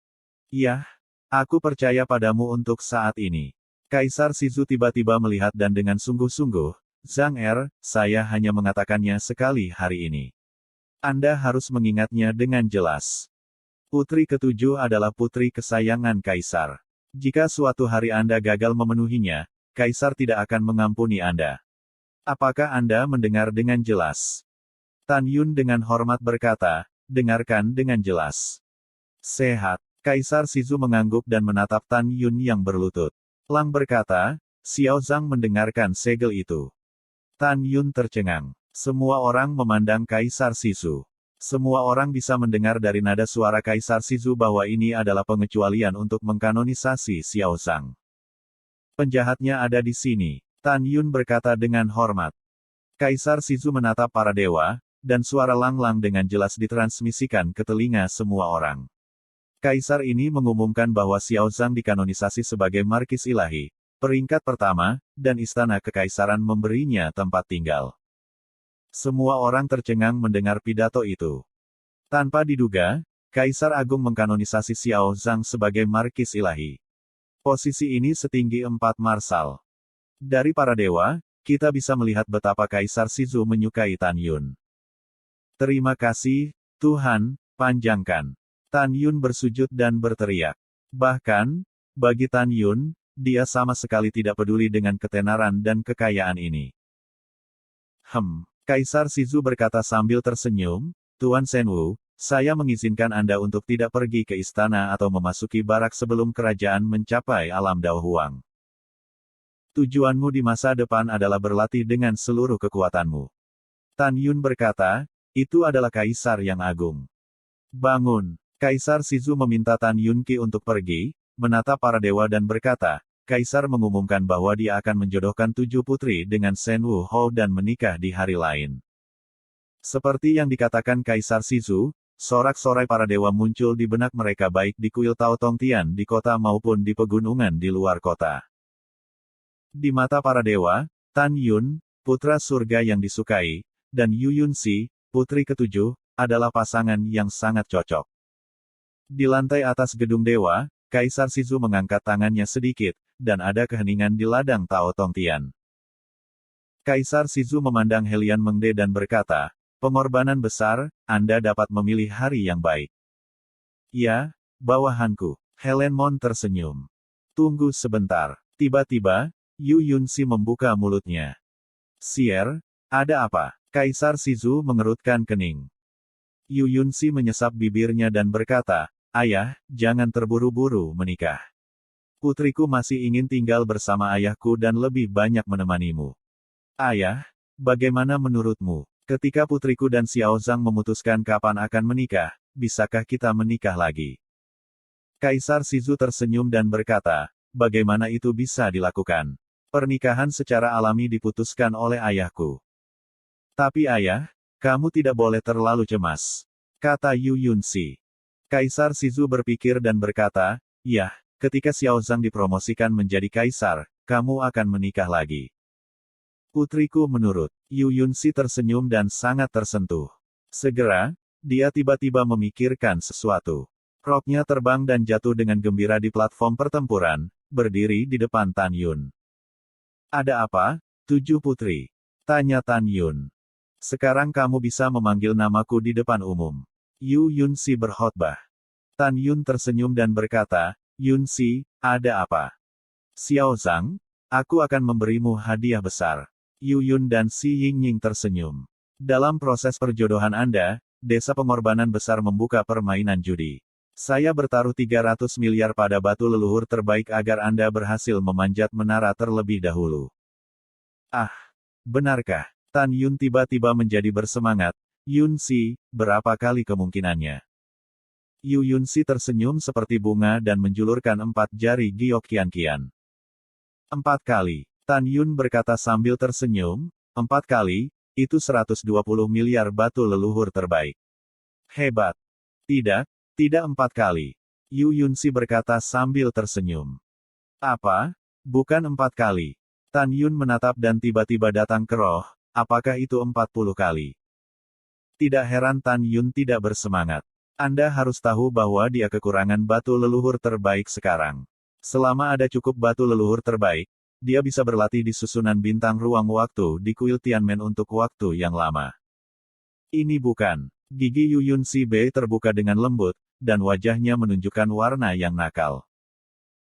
"Iya, aku percaya padamu untuk saat ini." Kaisar Shizu tiba-tiba melihat dan dengan sungguh-sungguh, Zhang saya hanya mengatakannya sekali hari ini. Anda harus mengingatnya dengan jelas. Putri ketujuh adalah putri kesayangan Kaisar. Jika suatu hari Anda gagal memenuhinya, Kaisar tidak akan mengampuni Anda. Apakah Anda mendengar dengan jelas? Tan Yun dengan hormat berkata, dengarkan dengan jelas. Sehat. Kaisar Shizu mengangguk dan menatap Tan Yun yang berlutut. Lang berkata, Xiao Zhang mendengarkan segel itu. Tan Yun tercengang. Semua orang memandang Kaisar Shizu. Semua orang bisa mendengar dari nada suara Kaisar Shizu bahwa ini adalah pengecualian untuk mengkanonisasi Xiao Zhang. Penjahatnya ada di sini. Tan Yun berkata dengan hormat. Kaisar Shizu menatap para dewa, dan suara Lang dengan jelas ditransmisikan ke telinga semua orang. Kaisar ini mengumumkan bahwa Xiao Zhang dikanonisasi sebagai Markis Ilahi, peringkat pertama, dan istana kekaisaran memberinya tempat tinggal. Semua orang tercengang mendengar pidato itu. Tanpa diduga, Kaisar Agung mengkanonisasi Xiao Zhang sebagai Markis Ilahi. Posisi ini setinggi 4 marsal. Dari para dewa, kita bisa melihat betapa Kaisar Shizu menyukai Tan Yun. Terima kasih, Tuhan, panjangkan. Tan Yun bersujud dan berteriak. Bahkan, bagi Tan Yun, dia sama sekali tidak peduli dengan ketenaran dan kekayaan ini. Kaisar Shizu berkata sambil tersenyum, Tuan Shenwu, saya mengizinkan Anda untuk tidak pergi ke istana atau memasuki barak sebelum kerajaan mencapai alam Dao Huang. Tujuanmu di masa depan adalah berlatih dengan seluruh kekuatanmu. Tan Yun berkata, itu adalah Kaisar yang agung. Bangun. Kaisar Shizu meminta Tan Yunqi untuk pergi, menatap para dewa dan berkata, Kaisar mengumumkan bahwa dia akan menjodohkan 7 putri dengan Shen Wuhou dan menikah di hari lain. Seperti yang dikatakan Kaisar Shizu, sorak-sorai para dewa muncul di benak mereka baik di kuil Tao Tongtian di kota maupun di pegunungan di luar kota. Di mata para dewa, Tan Yun, putra surga yang disukai, dan Yu Yunxi, putri ketujuh, adalah pasangan yang sangat cocok. Di lantai atas gedung dewa, Kaisar Shizu mengangkat tangannya sedikit, dan ada keheningan di ladang Tao Tongtian. Kaisar Shizu memandang Helian Mengde dan berkata, pengorbanan besar, Anda dapat memilih hari yang baik. Ya, bawahanku. Helen Mon tersenyum. Tunggu sebentar. Tiba-tiba, Yu Yunxi membuka mulutnya. Sier, ada apa? Kaisar Shizu mengerutkan kening. Yu Yunxi menyesap bibirnya dan berkata, Ayah, jangan terburu-buru menikah. Putriku masih ingin tinggal bersama ayahku dan lebih banyak menemanimu. Ayah, bagaimana menurutmu? Ketika putriku dan Xiao Zhang memutuskan kapan akan menikah, bisakah kita menikah lagi? Kaisar Shizu tersenyum dan berkata, bagaimana itu bisa dilakukan? Pernikahan secara alami diputuskan oleh ayahku. Tapi ayah, kamu tidak boleh terlalu cemas, kata Yu Yunxi. Kaisar Shizu berpikir dan berkata, ya, ketika Xiao Zhang dipromosikan menjadi kaisar, kamu akan menikah lagi. Putriku menurut. Yu Yunxi tersenyum dan sangat tersentuh. Segera, dia tiba-tiba memikirkan sesuatu. Roknya terbang dan jatuh dengan gembira di platform pertempuran, berdiri di depan Tan Yun. Ada apa, 7 putri? Tanya Tan Yun. Sekarang kamu bisa memanggil namaku di depan umum. Yu Yunxi berkhotbah. Tan Yun tersenyum dan berkata, Yunxi, ada apa? Xiao Zhang, aku akan memberimu hadiah besar. Yu Yun dan Xi Yingying tersenyum. Dalam proses perjodohan Anda, desa pengorbanan besar membuka permainan judi. Saya bertaruh 300 miliar pada batu leluhur terbaik agar Anda berhasil memanjat menara terlebih dahulu. Ah, benarkah? Tan Yun tiba-tiba menjadi bersemangat. Yun Si, berapa kali kemungkinannya? Yu Yun Si tersenyum seperti bunga dan menjulurkan 4 jari giok kian-kian. 4 kali. Tan Yun berkata sambil tersenyum, 4 kali, itu 120 miliar batu leluhur terbaik. Hebat. Tidak, tidak 4 kali. Yu Yun Si berkata sambil tersenyum. Apa? Bukan 4 kali. Tan Yun menatap dan tiba-tiba datang ke roh, apakah itu 40 kali? Tidak heran Tan Yun tidak bersemangat. Anda harus tahu bahwa dia kekurangan batu leluhur terbaik sekarang. Selama ada cukup batu leluhur terbaik, dia bisa berlatih di susunan bintang ruang waktu di kuil Tianmen untuk waktu yang lama. Ini bukan. Gigi Yu Yun Si Bei terbuka dengan lembut, dan wajahnya menunjukkan warna yang nakal.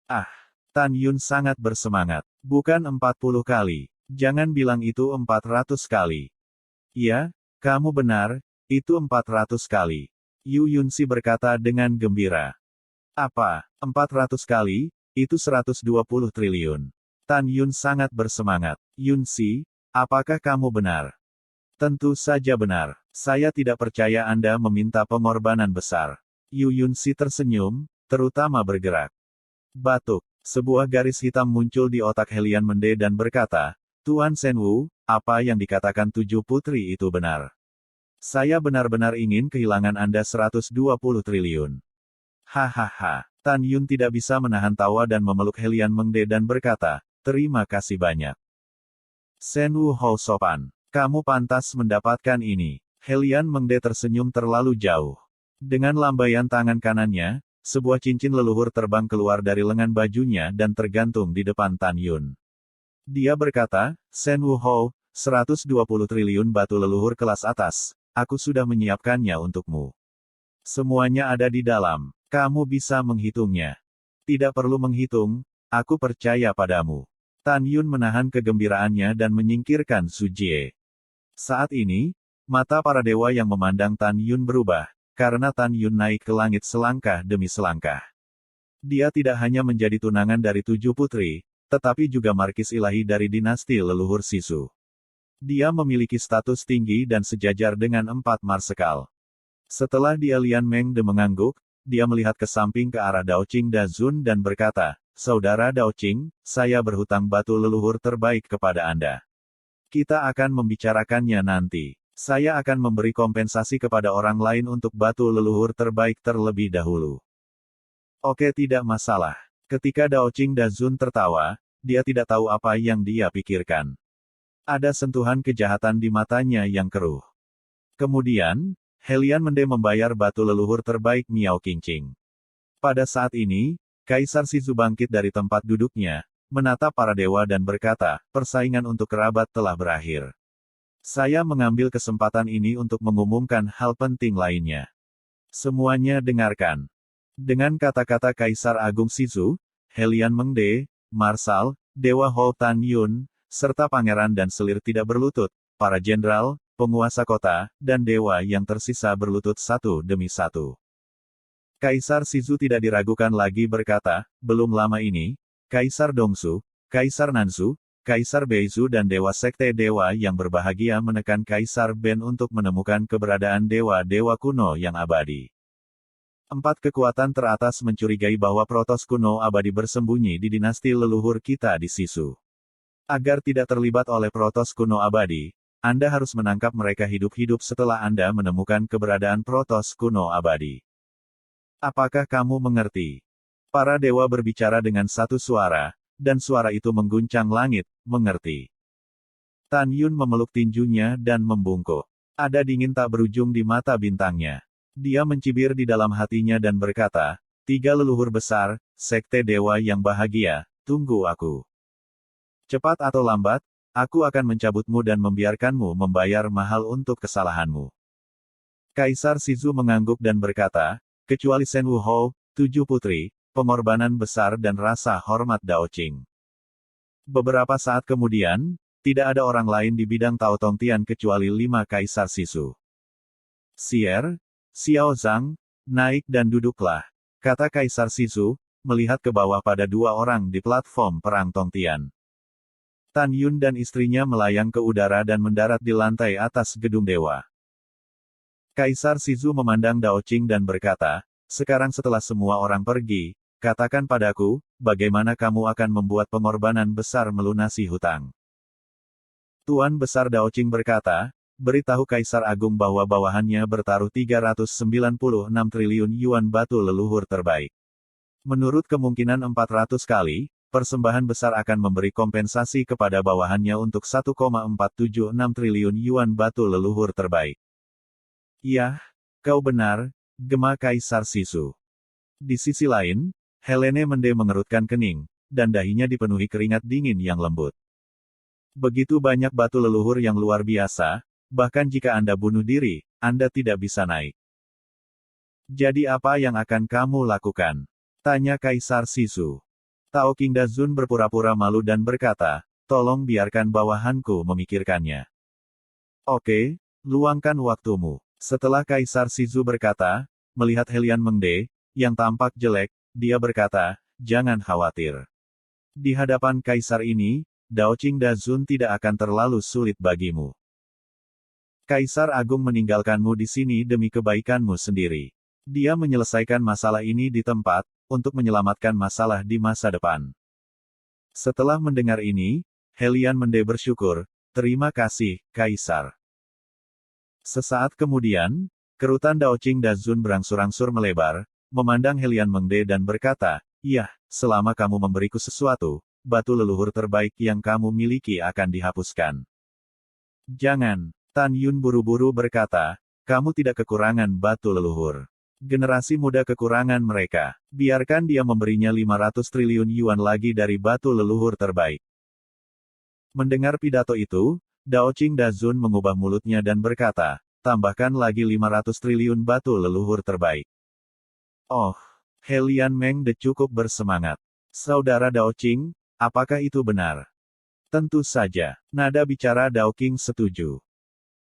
Ah, Tan Yun sangat bersemangat. Bukan 40 kali. Jangan bilang itu 400 kali. Ya, kamu benar, itu 400 kali. Yu Yun Si berkata dengan gembira. Apa, 400 kali? Itu 120 triliun. Tan Yun sangat bersemangat. Yun Si, apakah kamu benar? Tentu saja benar. Saya tidak percaya Anda meminta pengorbanan besar. Yu Yun Si tersenyum, terutama bergerak. Batuk. Sebuah garis hitam muncul di otak Helian Mende dan berkata, Tuan Shen Wu, apa yang dikatakan 7 putri itu benar. Saya benar-benar ingin kehilangan Anda 120 triliun. Hahaha. Tan Yun tidak bisa menahan tawa dan memeluk Helian Mende dan berkata, terima kasih banyak. Shen Wu Hou sopan. Kamu pantas mendapatkan ini. Helian Mende tersenyum terlalu jauh. Dengan lambaian tangan kanannya, sebuah cincin leluhur terbang keluar dari lengan bajunya dan tergantung di depan Tan Yun. Dia berkata, Shen Wu Hou, 120 triliun batu leluhur kelas atas, aku sudah menyiapkannya untukmu. Semuanya ada di dalam, kamu bisa menghitungnya. Tidak perlu menghitung, aku percaya padamu. Tan Yun menahan kegembiraannya dan menyingkirkan Su Jie. Saat ini, mata para dewa yang memandang Tan Yun berubah, karena Tan Yun naik ke langit selangkah demi selangkah. Dia tidak hanya menjadi tunangan dari 7 putri, tetapi juga markis ilahi dari dinasti leluhur Sisu. Dia memiliki status tinggi dan sejajar dengan 4 marsekal. Setelah dia Lian Mengde mengangguk, dia melihat ke samping ke arah Dao Qing Da Zun dan berkata, Saudara Dao Qing, saya berhutang batu leluhur terbaik kepada Anda. Kita akan membicarakannya nanti. Saya akan memberi kompensasi kepada orang lain untuk batu leluhur terbaik terlebih dahulu. Oke, tidak masalah. Ketika Dao Qing Da Zun tertawa, dia tidak tahu apa yang dia pikirkan. Ada sentuhan kejahatan di matanya yang keruh. Kemudian, Helian Mende membayar batu leluhur terbaik Miao Qingqing. Pada saat ini, Kaisar Sizu bangkit dari tempat duduknya, menatap para dewa dan berkata, persaingan untuk kerabat telah berakhir. Saya mengambil kesempatan ini untuk mengumumkan hal penting lainnya. Semuanya dengarkan. Dengan kata-kata Kaisar Agung Sizu, Helian Mengde, Marsal, Dewa Hou Tan Yun, serta pangeran dan selir tidak berlutut, para jenderal, penguasa kota, dan dewa yang tersisa berlutut satu demi satu. Kaisar Sizu tidak diragukan lagi berkata, belum lama ini, Kaisar Dongsu, Kaisar Nansu, Kaisar Beizu dan Dewa Sekte Dewa yang berbahagia menekan Kaisar Ben untuk menemukan keberadaan dewa-dewa kuno yang abadi. 4 kekuatan teratas mencurigai bahwa Protos kuno abadi bersembunyi di dinasti leluhur kita di Sisu. Agar tidak terlibat oleh Protos kuno abadi, Anda harus menangkap mereka hidup-hidup setelah Anda menemukan keberadaan Protos kuno abadi. Apakah kamu mengerti? Para dewa berbicara dengan satu suara, dan suara itu mengguncang langit, mengerti. Tan Yun memeluk tinjunya dan membungkuk. Ada dingin tak berujung di mata bintangnya. Dia mencibir di dalam hatinya dan berkata, 3 leluhur besar, sekte dewa yang bahagia, tunggu aku. Cepat atau lambat, aku akan mencabutmu dan membiarkanmu membayar mahal untuk kesalahanmu. Kaisar Sizu mengangguk dan berkata, kecuali Shen Wu Hou, 7 putri, pengorbanan besar dan rasa hormat Dao Qing. Beberapa saat kemudian, tidak ada orang lain di bidang Tao Tong Tian kecuali 5 Kaisar Sisu. Xier, Xiao Zhang, naik dan duduklah, kata Kaisar Sisu, melihat ke bawah pada dua orang di platform perang Tongtian. Tan Yun dan istrinya melayang ke udara dan mendarat di lantai atas gedung dewa. Kaisar Sisu memandang Dao Qing dan berkata, sekarang setelah semua orang pergi, katakan padaku, bagaimana kamu akan membuat pengorbanan besar melunasi hutang. Tuan Besar Dao Qing berkata, beritahu Kaisar Agung bahwa bawahannya bertaruh 396 triliun yuan batu leluhur terbaik. Menurut kemungkinan 400 kali, persembahan besar akan memberi kompensasi kepada bawahannya untuk 1,476 triliun yuan batu leluhur terbaik. Yah, kau benar, gema Kaisar Sisu. Di sisi lain, Helene Mende mengerutkan kening, dan dahinya dipenuhi keringat dingin yang lembut. Begitu banyak batu leluhur yang luar biasa, bahkan jika Anda bunuh diri, Anda tidak bisa naik. Jadi apa yang akan kamu lakukan? Tanya Kaisar Sisu. Tao Qingdazun berpura-pura malu dan berkata, tolong biarkan bawahanku memikirkannya. Oke, luangkan waktumu. Setelah Kaisar Sisu berkata, melihat Helian Mengde, yang tampak jelek, dia berkata, jangan khawatir. Di hadapan Kaisar ini, Dao Qingdazun tidak akan terlalu sulit bagimu. Kaisar Agung meninggalkanmu di sini demi kebaikanmu sendiri. Dia menyelesaikan masalah ini di tempat, untuk menyelamatkan masalah di masa depan. Setelah mendengar ini, Helian Mende bersyukur, terima kasih, Kaisar. Sesaat kemudian, kerutan Dao Qingdazun berangsur-angsur melebar, memandang Helian Mengde dan berkata, "Yah, selama kamu memberiku sesuatu, batu leluhur terbaik yang kamu miliki akan dihapuskan." "Jangan," Tan Yun buru-buru berkata, "kamu tidak kekurangan batu leluhur. Generasi muda kekurangan mereka. Biarkan dia memberinya 500 triliun yuan lagi dari batu leluhur terbaik." Mendengar pidato itu, Dao Qingdazun mengubah mulutnya dan berkata, tambahkan lagi 500 triliun batu leluhur terbaik. Oh, Helian Mengde cukup bersemangat. Saudara Dao Qing, apakah itu benar? Tentu saja, nada bicara Dao Qing setuju.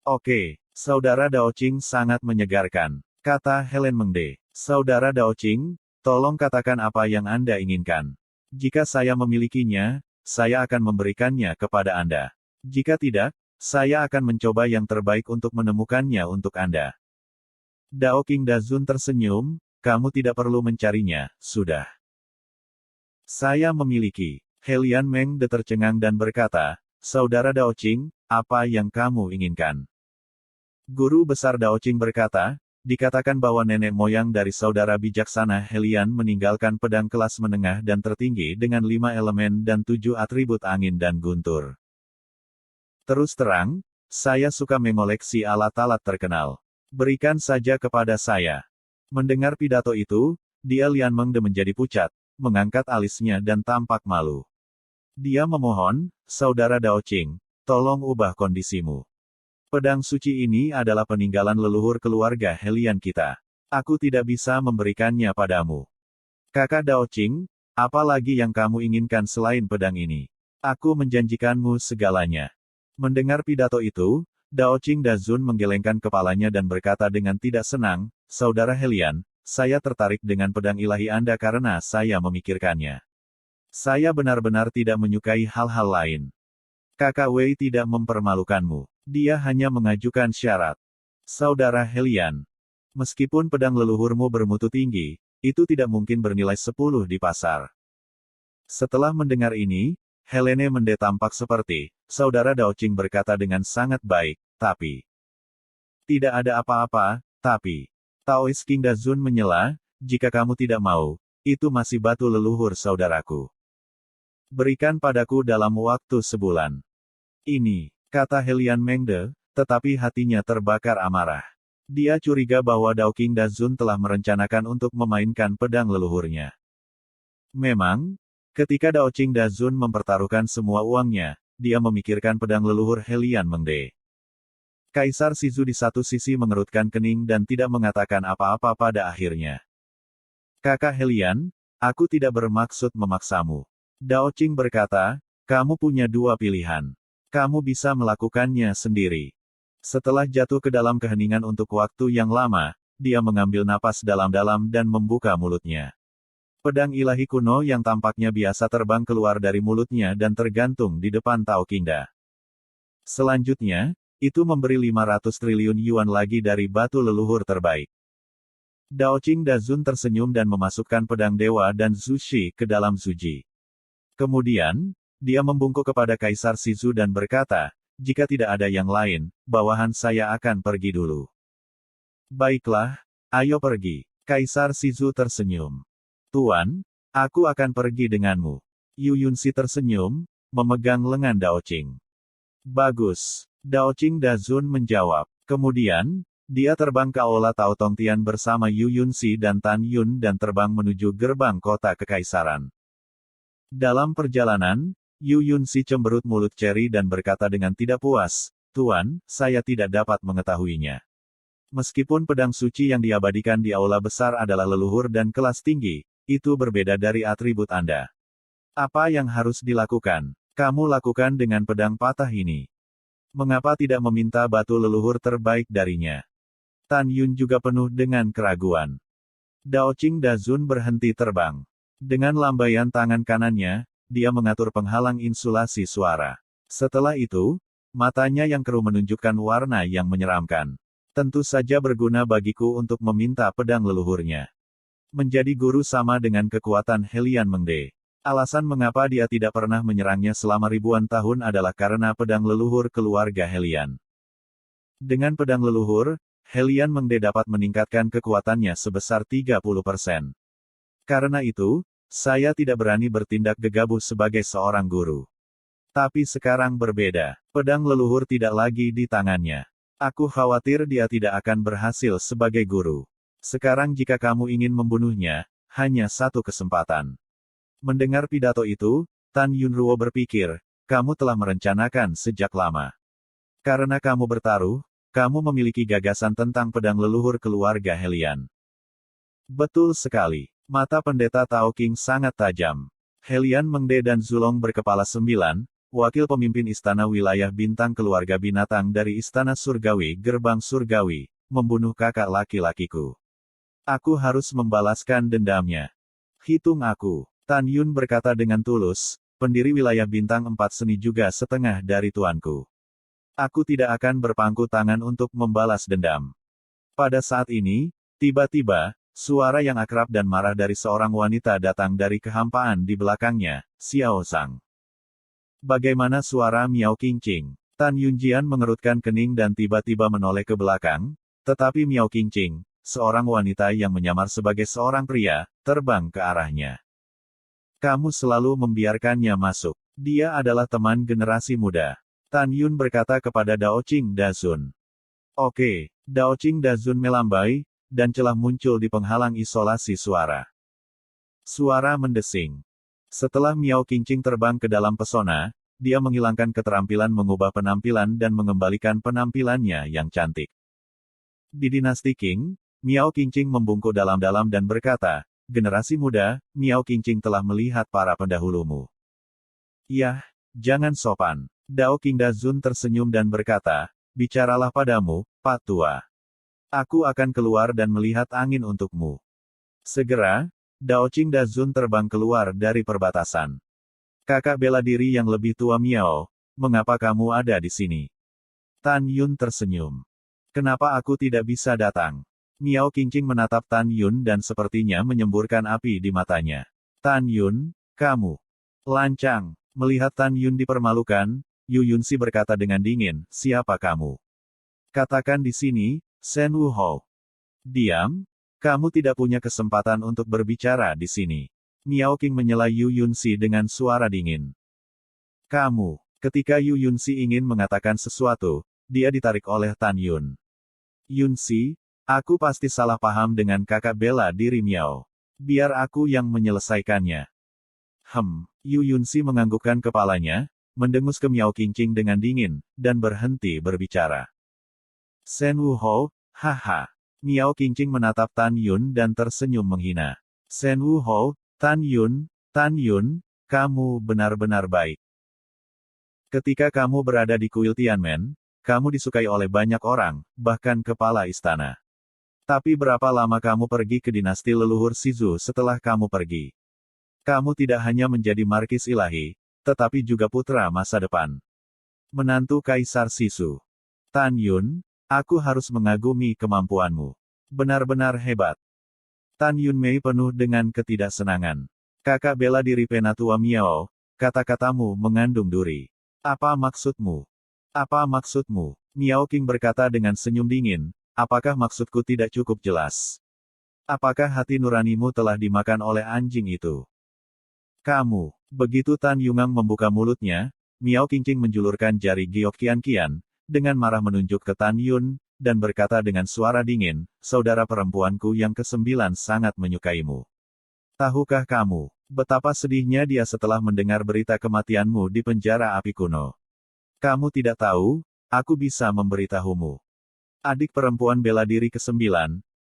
Oke, Saudara Dao Qing sangat menyegarkan, kata Helian Mengde. Saudara Dao Qing, tolong katakan apa yang Anda inginkan. Jika saya memilikinya, saya akan memberikannya kepada Anda. Jika tidak, saya akan mencoba yang terbaik untuk menemukannya untuk Anda. Dao Qingdazun tersenyum, kamu tidak perlu mencarinya, sudah. Saya memiliki. Helian Mengde tercengang dan berkata, Saudara Dao Qing, apa yang kamu inginkan? Guru besar Dao Qing berkata, dikatakan bahwa nenek moyang dari saudara bijaksana Helian meninggalkan pedang kelas menengah dan tertinggi dengan 5 elemen dan 7 atribut angin dan guntur. Terus terang, saya suka mengoleksi alat-alat terkenal. Berikan saja kepada saya. Mendengar pidato itu, Lian Mengde menjadi pucat, mengangkat alisnya dan tampak malu. Dia memohon, Saudara Dao Qing, tolong ubah kondisimu. Pedang suci ini adalah peninggalan leluhur keluarga Helian kita. Aku tidak bisa memberikannya padamu. Kakak Dao Qing, apa lagi yang kamu inginkan selain pedang ini? Aku menjanjikanmu segalanya. Mendengar pidato itu, Dao Qingdazun menggelengkan kepalanya dan berkata dengan tidak senang, Saudara Helian, saya tertarik dengan pedang ilahi Anda karena saya memikirkannya. Saya benar-benar tidak menyukai hal-hal lain. Kakak Wei tidak mempermalukanmu. Dia hanya mengajukan syarat. Saudara Helian, meskipun pedang leluhurmu bermutu tinggi, itu tidak mungkin bernilai 10 di pasar. Setelah mendengar ini, Helene Mende tampak seperti, Saudara Dao Qing berkata dengan sangat baik, tapi tidak ada apa-apa, tapi Taois Qingdazun menyela, jika kamu tidak mau, itu masih batu leluhur saudaraku. Berikan padaku dalam waktu sebulan. Ini, kata Helian Mengde, tetapi hatinya terbakar amarah. Dia curiga bahwa Dao Qingdazun telah merencanakan untuk memainkan pedang leluhurnya. Memang, ketika Dao Qingdazun mempertaruhkan semua uangnya, dia memikirkan pedang leluhur Helian Mengde. Kaisar Sizu di satu sisi mengerutkan kening dan tidak mengatakan apa-apa pada akhirnya. Kakak Helian, aku tidak bermaksud memaksamu. Dao Qing berkata, kamu punya dua pilihan. Kamu bisa melakukannya sendiri. Setelah jatuh ke dalam keheningan untuk waktu yang lama, dia mengambil napas dalam-dalam dan membuka mulutnya. Pedang ilahi kuno yang tampaknya biasa terbang keluar dari mulutnya dan tergantung di depan Tao Qingda. Selanjutnya, itu memberi 500 triliun yuan lagi dari batu leluhur terbaik. Dao Qingda Zun tersenyum dan memasukkan pedang dewa dan Zushi ke dalam Zuji. Kemudian, dia membungkuk kepada Kaisar Shizu dan berkata, jika tidak ada yang lain, bawahan saya akan pergi dulu. Baiklah, ayo pergi. Kaisar Shizu tersenyum. Tuan, aku akan pergi denganmu. Yu Yunxi tersenyum, memegang lengan Dao Qing. Bagus. Dao Qingda Zun menjawab. Kemudian, dia terbang ke Aula Tao Tongtian bersama Yu Yunxi dan Tan Yun dan terbang menuju gerbang kota kekaisaran. Dalam perjalanan, Yu Yunxi cemberut mulut Cherry dan berkata dengan tidak puas, Tuan, saya tidak dapat mengetahuinya. Meskipun pedang suci yang diabadikan di aula besar adalah leluhur dan kelas tinggi, itu berbeda dari atribut Anda. Apa yang harus dilakukan? Kamu lakukan dengan pedang patah ini. Mengapa tidak meminta batu leluhur terbaik darinya? Tan Yun juga penuh dengan keraguan. Dao Qingda Zun berhenti terbang. Dengan lambaian tangan kanannya, dia mengatur penghalang insulasi suara. Setelah itu, matanya yang keruh menunjukkan warna yang menyeramkan. Tentu saja berguna bagiku untuk meminta pedang leluhurnya. Menjadi guru sama dengan kekuatan Helian Mengde. Alasan mengapa dia tidak pernah menyerangnya selama ribuan tahun adalah karena pedang leluhur keluarga Helian. Dengan pedang leluhur, Helian Mengde dapat meningkatkan kekuatannya sebesar 30%. Karena itu, saya tidak berani bertindak gegabah sebagai seorang guru. Tapi sekarang berbeda. Pedang leluhur tidak lagi di tangannya. Aku khawatir dia tidak akan berhasil sebagai guru. Sekarang jika kamu ingin membunuhnya, hanya satu kesempatan. Mendengar pidato itu, Tan Yunruo berpikir, kamu telah merencanakan sejak lama. Karena kamu bertaruh, kamu memiliki gagasan tentang pedang leluhur keluarga Helian. Betul sekali. Mata pendeta Tao Qing sangat tajam. Helian Mengde dan Zulong berkepala 9, wakil pemimpin istana wilayah bintang keluarga binatang dari istana surgawi gerbang surgawi, membunuh kakak laki-lakiku. Aku harus membalaskan dendamnya. Hitung aku. Tan Yun berkata dengan tulus, pendiri wilayah bintang 4 seni juga setengah dari tuanku. Aku tidak akan berpangku tangan untuk membalas dendam. Pada saat ini, tiba-tiba, suara yang akrab dan marah dari seorang wanita datang dari kehampaan di belakangnya, Xiao Zhang. Bagaimana suara Miao Qingqing? Tan Yunjian mengerutkan kening dan tiba-tiba menoleh ke belakang, tetapi Miao Qingqing, seorang wanita yang menyamar sebagai seorang pria, terbang ke arahnya. Kamu selalu membiarkannya masuk. Dia adalah teman generasi muda. Tan Yun berkata kepada Dao Qingda Zun. Oke, Dao Qingda Zun melambai, dan celah muncul di penghalang isolasi suara. Suara mendesing. Setelah Miao Qingqing terbang ke dalam pesona, dia menghilangkan keterampilan mengubah penampilan dan mengembalikan penampilannya yang cantik. Di dinasti Qing, Miao Qingqing membungkuk dalam-dalam dan berkata, generasi muda, Miao Qingqing telah melihat para pendahulumu. Yah, jangan sopan. Dao Qingda Zun tersenyum dan berkata, bicaralah padamu, Pak Tua. Aku akan keluar dan melihat angin untukmu. Segera, Dao Qingda Zun terbang keluar dari perbatasan. Kakak bela diri yang lebih tua Miao, mengapa kamu ada di sini? Tan Yun tersenyum. Kenapa aku tidak bisa datang? Miao Qingqing menatap Tan Yun dan sepertinya menyemburkan api di matanya. Tan Yun, kamu. Lancang. Melihat Tan Yun dipermalukan, Yu Yunxi berkata dengan dingin, siapa kamu? Katakan di sini, Shen Wuhou. Diam. Kamu tidak punya kesempatan untuk berbicara di sini. Miao Qing menyela Yu Yunxi dengan suara dingin. Kamu. Ketika Yu Yunxi ingin mengatakan sesuatu, dia ditarik oleh Tan Yun. Yunxi, aku pasti salah paham dengan kakak bela diri Miao. Biar aku yang menyelesaikannya. Yu Yunxi menganggukkan kepalanya, mendengus ke Miao Qingqing dengan dingin, dan berhenti berbicara. Shen Wuhou, haha. Miao Qingqing menatap Tan Yun dan tersenyum menghina. Shen Wuhou, Tan Yun, kamu benar-benar baik. Ketika kamu berada di kuil Tianmen, kamu disukai oleh banyak orang, bahkan kepala istana. Tapi berapa lama kamu pergi ke dinasti leluhur Shizu setelah kamu pergi? Kamu tidak hanya menjadi markis ilahi, tetapi juga putra masa depan. Menantu Kaisar Shizu. Tan Yun, aku harus mengagumi kemampuanmu. Benar-benar hebat. Tan Yun Mei penuh dengan ketidaksenangan. Kakak bela diri Penatua Miao, kata-katamu mengandung duri. Apa maksudmu? Apa maksudmu? Miao King berkata dengan senyum dingin, apakah maksudku tidak cukup jelas? Apakah hati nuranimu telah dimakan oleh anjing itu? Kamu. Begitu Tan Yungang membuka mulutnya, Miao Qingqing menjulurkan jari giok kian-kian, dengan marah menunjuk ke Tan Yun, dan berkata dengan suara dingin, saudara perempuanku yang ke-9 sangat menyukaimu. Tahukah kamu, betapa sedihnya dia setelah mendengar berita kematianmu di penjara api kuno? Kamu tidak tahu, aku bisa memberitahumu. Adik perempuan bela diri ke-9,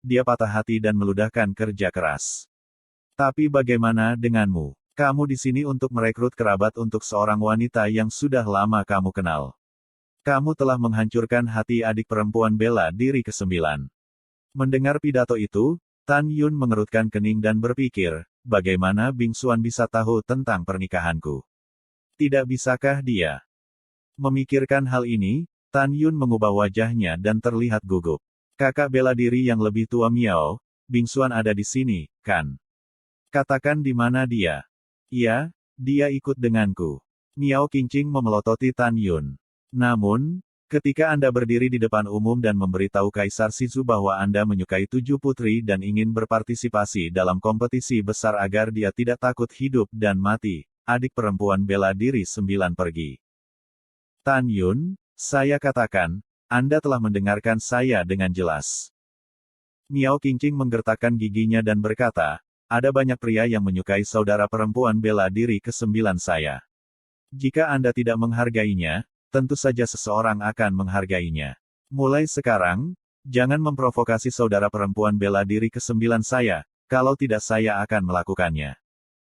dia patah hati dan meludahkan kerja keras. Tapi bagaimana denganmu? Kamu di sini untuk merekrut kerabat untuk seorang wanita yang sudah lama kamu kenal. Kamu telah menghancurkan hati adik perempuan bela diri ke-9. Mendengar pidato itu, Tan Yun mengerutkan kening dan berpikir, bagaimana Bing Xuan bisa tahu tentang pernikahanku? Tidak bisakah dia? Memikirkan hal ini, Tan Yun mengubah wajahnya dan terlihat gugup. Kakak bela diri yang lebih tua Miao, Bing Xuan ada di sini, kan? Katakan di mana dia? Iya, dia ikut denganku. Miao Qingqing memelototi Tan Yun. Namun, ketika Anda berdiri di depan umum dan memberitahu Kaisar Shizu bahwa Anda menyukai 7 putri dan ingin berpartisipasi dalam kompetisi besar agar dia tidak takut hidup dan mati, adik perempuan bela diri 9 pergi. Tan Yun, saya katakan, Anda telah mendengarkan saya dengan jelas. Miao Qingqing menggertakkan giginya dan berkata, ada banyak pria yang menyukai saudara perempuan bela diri ke-9 saya. Jika Anda tidak menghargainya, tentu saja seseorang akan menghargainya. Mulai sekarang, jangan memprovokasi saudara perempuan bela diri ke-9 saya, kalau tidak saya akan melakukannya.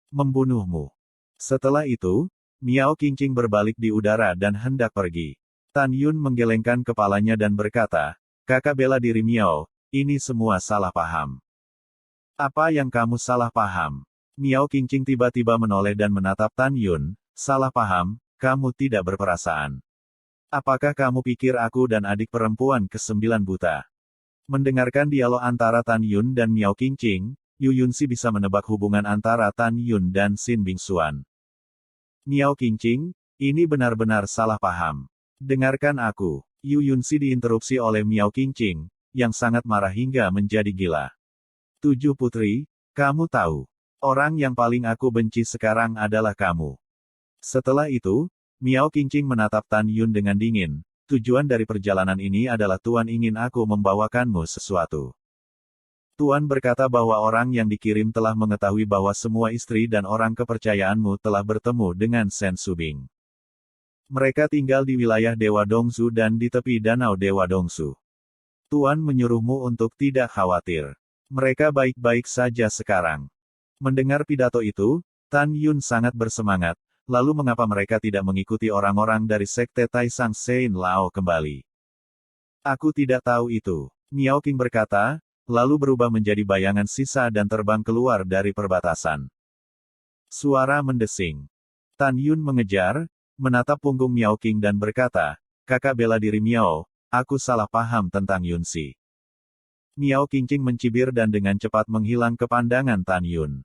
Membunuhmu. Setelah itu, Miao Qingqing berbalik di udara dan hendak pergi. Tan Yun menggelengkan kepalanya dan berkata, kakak bela diri Miao, ini semua salah paham. Apa yang kamu salah paham? Miao Qingqing tiba-tiba menoleh dan menatap Tan Yun, salah paham, kamu tidak berperasaan. Apakah kamu pikir aku dan adik perempuan ke-9 buta? Mendengarkan dialog antara Tan Yun dan Miao Qingqing, Yu Yunxi bisa menebak hubungan antara Tan Yun dan Xin Bingxuan. Miao Qingqing, ini benar-benar salah paham. Dengarkan aku. Yu Yunxi diinterupsi oleh Miao Qingqing, yang sangat marah hingga menjadi gila. 7 putri, kamu tahu. Orang yang paling aku benci sekarang adalah kamu. Setelah itu, Miao Qingqing menatap Tan Yun dengan dingin. Tujuan dari perjalanan ini adalah Tuan ingin aku membawakanmu sesuatu. Tuan berkata bahwa orang yang dikirim telah mengetahui bahwa semua istri dan orang kepercayaanmu telah bertemu dengan Shen Subing. Mereka tinggal di wilayah Dewa Dongsu dan di tepi danau Dewa Dongsu. Tuan menyuruhmu untuk tidak khawatir. Mereka baik-baik saja sekarang. Mendengar pidato itu, Tan Yun sangat bersemangat, lalu mengapa mereka tidak mengikuti orang-orang dari Sekte Taisang Sein Lao kembali? Aku tidak tahu itu. Miao Qing berkata, lalu berubah menjadi bayangan sisa dan terbang keluar dari perbatasan. Suara mendesing. Tan Yun mengejar, menatap punggung Miao Qing dan berkata, kakak bela diri Miao, aku salah paham tentang Yunxi. Miao Qingqing mencibir dan dengan cepat menghilang ke pandangan Tan Yun.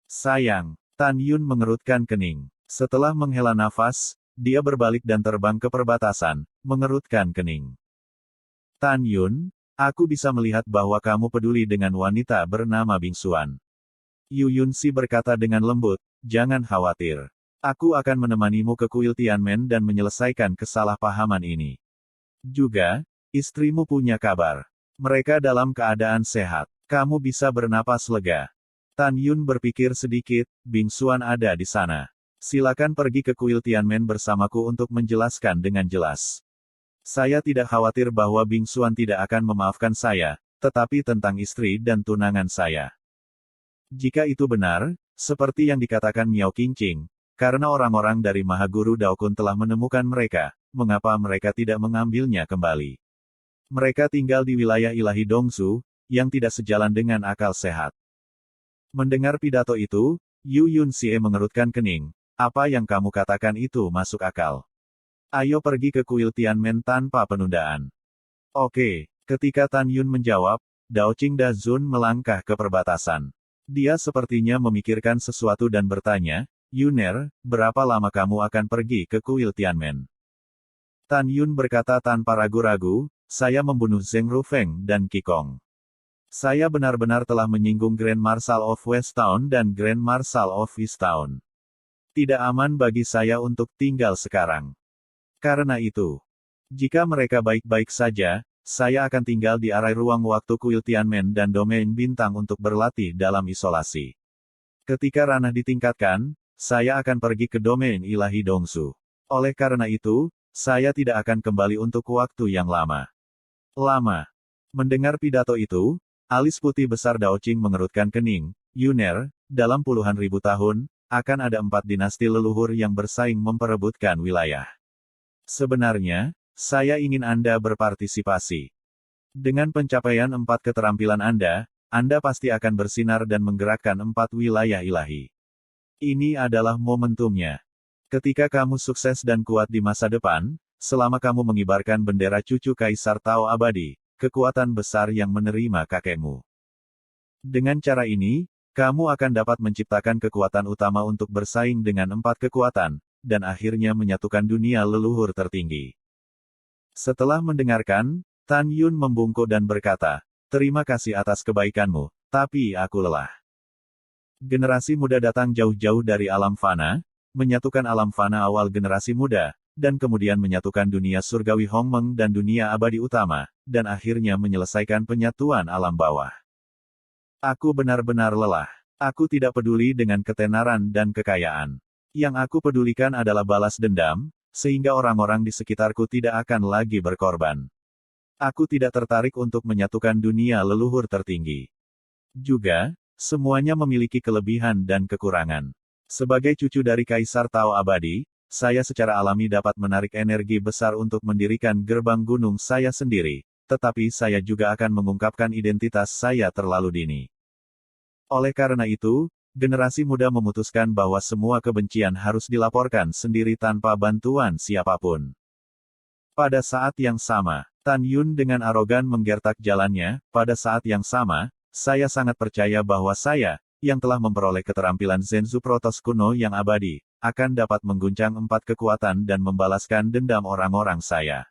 Sayang, Tan Yun mengerutkan kening. Setelah menghela nafas, dia berbalik dan terbang ke perbatasan, mengerutkan kening. Tan Yun, aku bisa melihat bahwa kamu peduli dengan wanita bernama Bing Xuan. Yu Yunxi berkata dengan lembut, jangan khawatir. Aku akan menemanimu ke kuil Tianmen dan menyelesaikan kesalahpahaman ini. Juga, istrimu punya kabar. Mereka dalam keadaan sehat. Kamu bisa bernapas lega. Tan Yun berpikir sedikit, Bing Xuan ada di sana. Silakan pergi ke kuil Tianmen bersamaku untuk menjelaskan dengan jelas. Saya tidak khawatir bahwa Bing Xuan tidak akan memaafkan saya, tetapi tentang istri dan tunangan saya. Jika itu benar, seperti yang dikatakan Miao Qingqing, karena orang-orang dari Mahaguru Daokun telah menemukan mereka, mengapa mereka tidak mengambilnya kembali? Mereka tinggal di wilayah ilahi Dongsu, yang tidak sejalan dengan akal sehat. Mendengar pidato itu, Yu Yunxie mengerutkan kening. Apa yang kamu katakan itu masuk akal. Ayo pergi ke kuil Tianmen tanpa penundaan. Oke, ketika Tan Yun menjawab, Dao Qingda Zun melangkah ke perbatasan. Dia sepertinya memikirkan sesuatu dan bertanya, Yuner, berapa lama kamu akan pergi ke kuil Tianmen? Tan Yun berkata tanpa ragu-ragu, saya membunuh Zheng Rufeng dan Qikong. Saya benar-benar telah menyinggung Grand Marshal of West Town dan Grand Marshal of East Town. Tidak aman bagi saya untuk tinggal sekarang. Karena itu, jika mereka baik-baik saja, saya akan tinggal di area ruang waktu kuil Tianmen dan domain bintang untuk berlatih dalam isolasi. Ketika ranah ditingkatkan, saya akan pergi ke domain ilahi Dongsu. Oleh karena itu, saya tidak akan kembali untuk waktu yang lama. Mendengar pidato itu, alis putih besar Dao Qing mengerutkan kening. Yuner, dalam puluhan ribu tahun, akan ada 4 dinasti leluhur yang bersaing memperebutkan wilayah. Sebenarnya, saya ingin Anda berpartisipasi. Dengan pencapaian 4 keterampilan Anda pasti akan bersinar dan menggerakkan 4 wilayah ilahi. Ini adalah momentumnya. Ketika kamu sukses dan kuat di masa depan, selama kamu mengibarkan bendera cucu Kaisar Tao abadi, kekuatan besar yang menerima kakekmu. Dengan cara ini, kamu akan dapat menciptakan kekuatan utama untuk bersaing dengan 4 kekuatan, dan akhirnya menyatukan dunia leluhur tertinggi. Setelah mendengarkan, Tan Yun membungkuk dan berkata, terima kasih atas kebaikanmu, tapi aku lelah. Generasi muda datang jauh-jauh dari alam fana, menyatukan alam fana awal generasi muda, dan kemudian menyatukan dunia surgawi Hongmeng dan dunia abadi utama, dan akhirnya menyelesaikan penyatuan alam bawah. Aku benar-benar lelah. Aku tidak peduli dengan ketenaran dan kekayaan. Yang aku pedulikan adalah balas dendam, sehingga orang-orang di sekitarku tidak akan lagi berkorban. Aku tidak tertarik untuk menyatukan dunia leluhur tertinggi. Juga, semuanya memiliki kelebihan dan kekurangan. Sebagai cucu dari Kaisar Tao abadi, saya secara alami dapat menarik energi besar untuk mendirikan gerbang gunung saya sendiri, tetapi saya juga akan mengungkapkan identitas saya terlalu dini. Oleh karena itu, generasi muda memutuskan bahwa semua kebencian harus dilaporkan sendiri tanpa bantuan siapapun. Pada saat yang sama, Tan Yun dengan arogan menggertak jalannya. Pada saat yang sama, saya sangat percaya bahwa saya, yang telah memperoleh keterampilan Zenzu Protos kuno yang abadi, akan dapat mengguncang 4 kekuatan dan membalaskan dendam orang-orang saya.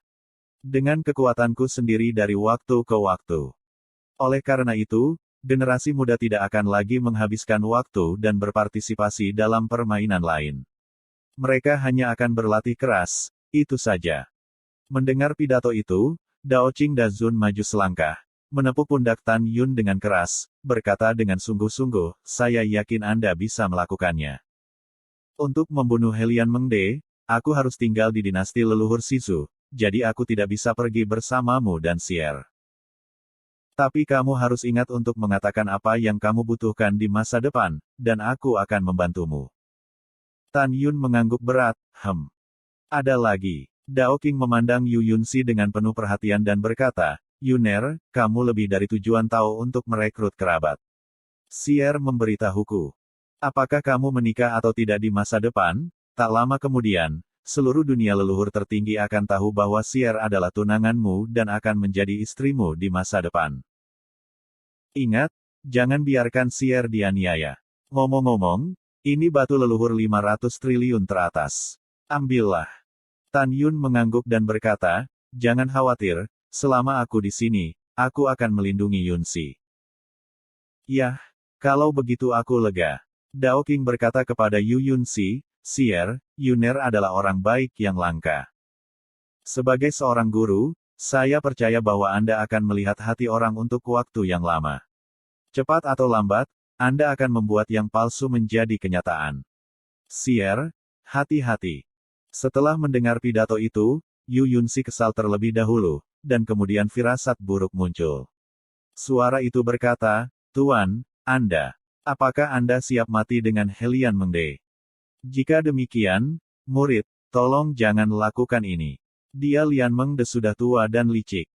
Dengan kekuatanku sendiri dari waktu ke waktu. Oleh karena itu, generasi muda tidak akan lagi menghabiskan waktu dan berpartisipasi dalam permainan lain. Mereka hanya akan berlatih keras, itu saja. Mendengar pidato itu, Dao Qingda Zun maju selangkah, menepuk pundak Tan Yun dengan keras, berkata dengan sungguh-sungguh, saya yakin Anda bisa melakukannya. Untuk membunuh Helian Mengde, aku harus tinggal di dinasti leluhur Sisu, jadi aku tidak bisa pergi bersamamu dan Xier. Tapi kamu harus ingat untuk mengatakan apa yang kamu butuhkan di masa depan, dan aku akan membantumu. Tan Yun mengangguk berat, Ada lagi. Dao Qing memandang Yu Yunxi dengan penuh perhatian dan berkata, Yuner, kamu lebih dari tujuan Tao untuk merekrut kerabat. Xier memberitahuku. Apakah kamu menikah atau tidak di masa depan? Tak lama kemudian, seluruh dunia leluhur tertinggi akan tahu bahwa Xier adalah tunanganmu dan akan menjadi istrimu di masa depan. Ingat, jangan biarkan Xier dianiaya. Ngomong-ngomong, ini batu leluhur 500 triliun teratas. Ambillah. Tan Yun mengangguk dan berkata, jangan khawatir, selama aku di sini, aku akan melindungi Yunxi. Yah, kalau begitu aku lega. Dao Qing berkata kepada Yu Yunxi, Xier, Yuner adalah orang baik yang langka. Sebagai seorang guru, saya percaya bahwa Anda akan melihat hati orang untuk waktu yang lama. Cepat atau lambat, Anda akan membuat yang palsu menjadi kenyataan. Xier, hati-hati. Setelah mendengar pidato itu, Yu Yunxi kesal terlebih dahulu, dan kemudian firasat buruk muncul. Suara itu berkata, Tuan, apakah Anda siap mati dengan Helian Mengde? Jika demikian, murid, tolong jangan lakukan ini. Dia Lian Mengde sudah tua dan licik.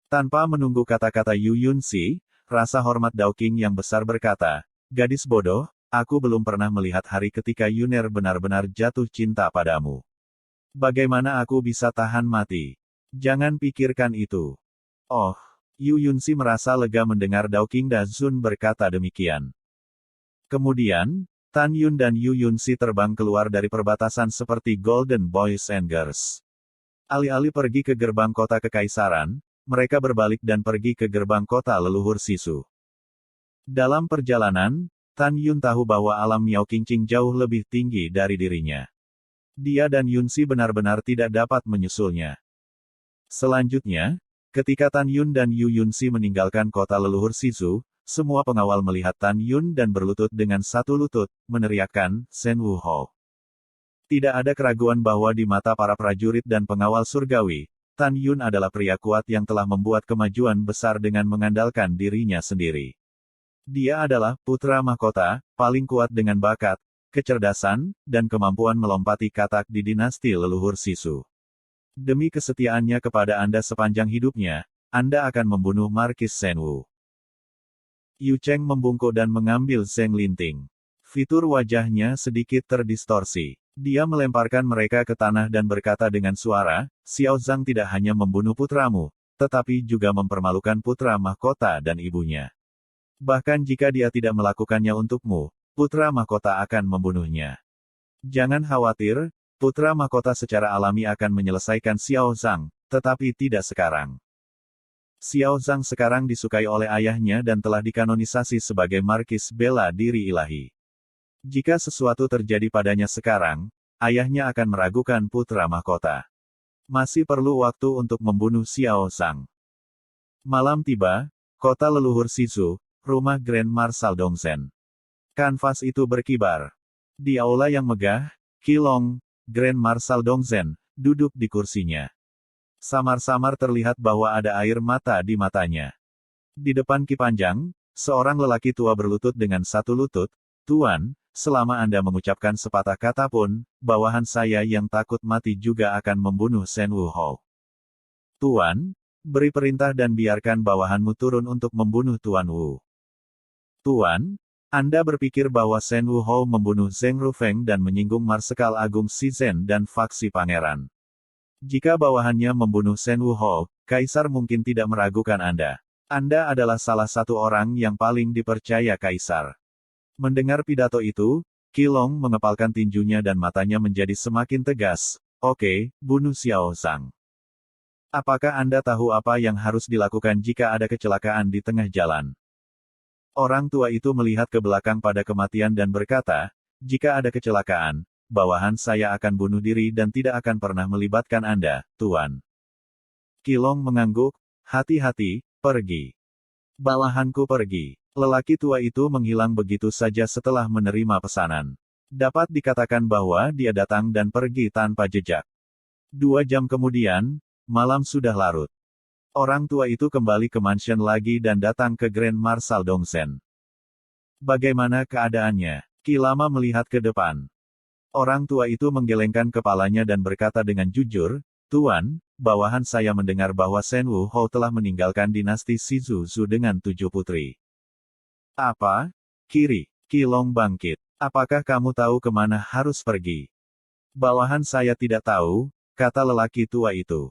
Tanpa menunggu kata-kata Yu Yunxi, rasa hormat Dao Qing yang besar berkata, "Gadis bodoh, aku belum pernah melihat hari ketika Yuner benar-benar jatuh cinta padamu. Bagaimana aku bisa tahan mati? Jangan pikirkan itu." Oh, Yu Yunxi merasa lega mendengar Dao Qing Dazun berkata demikian. Kemudian, Tan Yun dan Yu Yunxi terbang keluar dari perbatasan seperti Golden Boys and Girls. Alih-alih pergi ke gerbang kota kekaisaran, mereka berbalik dan pergi ke gerbang kota leluhur Sisu. Dalam perjalanan, Tan Yun tahu bahwa alam Miao Qingqing jauh lebih tinggi dari dirinya. Dia dan Yunxi benar-benar tidak dapat menyusulnya. Selanjutnya, ketika Tan Yun dan Yu Yunxi meninggalkan kota leluhur Sisu, semua pengawal melihat Tan Yun dan berlutut dengan satu lutut, meneriakkan, "Shen Wu Hou." Tidak ada keraguan bahwa di mata para prajurit dan pengawal surgawi, Tan Yun adalah pria kuat yang telah membuat kemajuan besar dengan mengandalkan dirinya sendiri. Dia adalah putra mahkota, paling kuat dengan bakat, kecerdasan, dan kemampuan melompati katak di dinasti leluhur Sisu. Demi kesetiaannya kepada Anda sepanjang hidupnya, Anda akan membunuh Markis Shen Wu. Yu Cheng membungkuk dan mengambil Zheng Linting. Fitur wajahnya sedikit terdistorsi. Dia melemparkan mereka ke tanah dan berkata dengan suara, "Xiao Zhang tidak hanya membunuh putramu, tetapi juga mempermalukan putra mahkota dan ibunya. Bahkan jika dia tidak melakukannya untukmu, putra mahkota akan membunuhnya. Jangan khawatir, putra mahkota secara alami akan menyelesaikan Xiao Zhang, tetapi tidak sekarang. Xiao Zhang sekarang disukai oleh ayahnya dan telah dikanonisasi sebagai Markis Bela Diri Ilahi. Jika sesuatu terjadi padanya sekarang, ayahnya akan meragukan putra mahkota. Masih perlu waktu untuk membunuh Xiao Zhang." Malam tiba, kota leluhur Sisu, rumah Grand Marshal Dongzhen. Kanvas itu berkibar. Di aula yang megah, Qilong, Grand Marshal Dongzhen, duduk di kursinya. Samar-samar terlihat bahwa ada air mata di matanya. Di depan Ki Panjang, seorang lelaki tua berlutut dengan satu lutut, "Tuan, selama Anda mengucapkan sepatah kata pun, bawahan saya yang takut mati juga akan membunuh Shen Wu Hou. Tuan, beri perintah dan biarkan bawahanmu turun untuk membunuh Tuan Wu." "Tuan, Anda berpikir bahwa Shen Wu Hou membunuh Zheng Rufeng dan menyinggung Marsekal Agung Shizhen dan faksi pangeran. Jika bawahannya membunuh Shen Wu Hou, Kaisar mungkin tidak meragukan Anda. Anda adalah salah satu orang yang paling dipercaya Kaisar." Mendengar pidato itu, Qilong mengepalkan tinjunya dan matanya menjadi semakin tegas. "Oke, bunuh Xiao Zhang. Apakah Anda tahu apa yang harus dilakukan jika ada kecelakaan di tengah jalan?" Orang tua itu melihat ke belakang pada kematian dan berkata, "Jika ada kecelakaan, bawahan saya akan bunuh diri dan tidak akan pernah melibatkan Anda, Tuan." Qilong mengangguk, "Hati-hati, pergi. Bawahanku pergi." Lelaki tua itu menghilang begitu saja setelah menerima pesanan. Dapat dikatakan bahwa dia datang dan pergi tanpa jejak. 2 jam kemudian, malam sudah larut. Orang tua itu kembali ke mansion lagi dan datang ke Grand Marshal Dongzhen. "Bagaimana keadaannya?" Qi Lama melihat ke depan. Orang tua itu menggelengkan kepalanya dan berkata dengan jujur, "Tuan, bawahan saya mendengar bahwa Shen Wu Hou telah meninggalkan dinasti Shizuzu dengan 7 putri." "Apa? Kiri." Qilong bangkit. "Apakah kamu tahu kemana harus pergi?" "Bawahan saya tidak tahu," kata lelaki tua itu.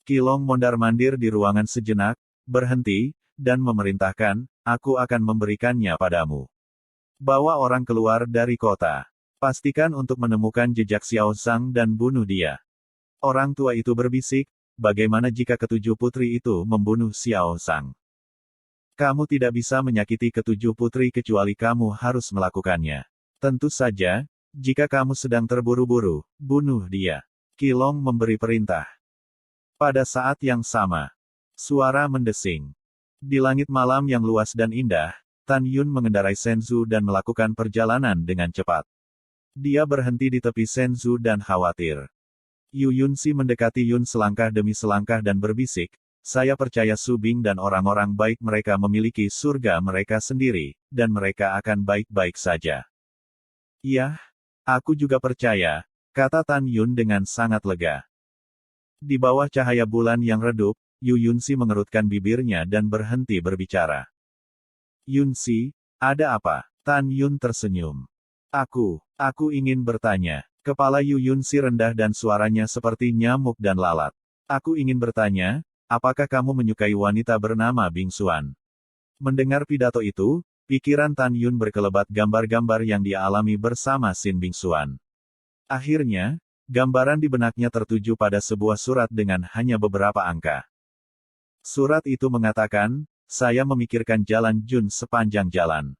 Qilong mondar-mandir di ruangan sejenak, berhenti, dan memerintahkan, "Aku akan memberikannya padamu. Bawa orang keluar dari kota. Pastikan untuk menemukan jejak Xiao Zhang dan bunuh dia." Orang tua itu berbisik, "Bagaimana jika ketujuh putri itu membunuh Xiao Zhang? Kamu tidak bisa menyakiti ketujuh putri kecuali kamu harus melakukannya. Tentu saja, jika kamu sedang terburu-buru, bunuh dia." Qilong memberi perintah. Pada saat yang sama, suara mendesing. Di langit malam yang luas dan indah, Tan Yun mengendarai Shenzhou dan melakukan perjalanan dengan cepat. Dia berhenti di tepi Shenzhou dan khawatir. Yu Yunxi mendekati Yun selangkah demi selangkah dan berbisik, "Saya percaya Su Bing dan orang-orang baik mereka memiliki surga mereka sendiri, dan mereka akan baik-baik saja." "Iya, aku juga percaya," kata Tan Yun dengan sangat lega. Di bawah cahaya bulan yang redup, Yu Yunxi mengerutkan bibirnya dan berhenti berbicara. Yunxi, ada apa? Tan Yun tersenyum. Aku ingin bertanya. Kepala Yu Yunxi rendah dan suaranya seperti nyamuk dan lalat. Aku ingin bertanya, apakah kamu menyukai wanita bernama Bing Xuan? Mendengar pidato itu, pikiran Tan Yun berkelebat gambar-gambar yang dia alami bersama Sin Bing Xuan. Akhirnya, gambaran di benaknya tertuju pada sebuah surat dengan hanya beberapa angka. Surat itu mengatakan, saya memikirkan jalan Jun sepanjang jalan.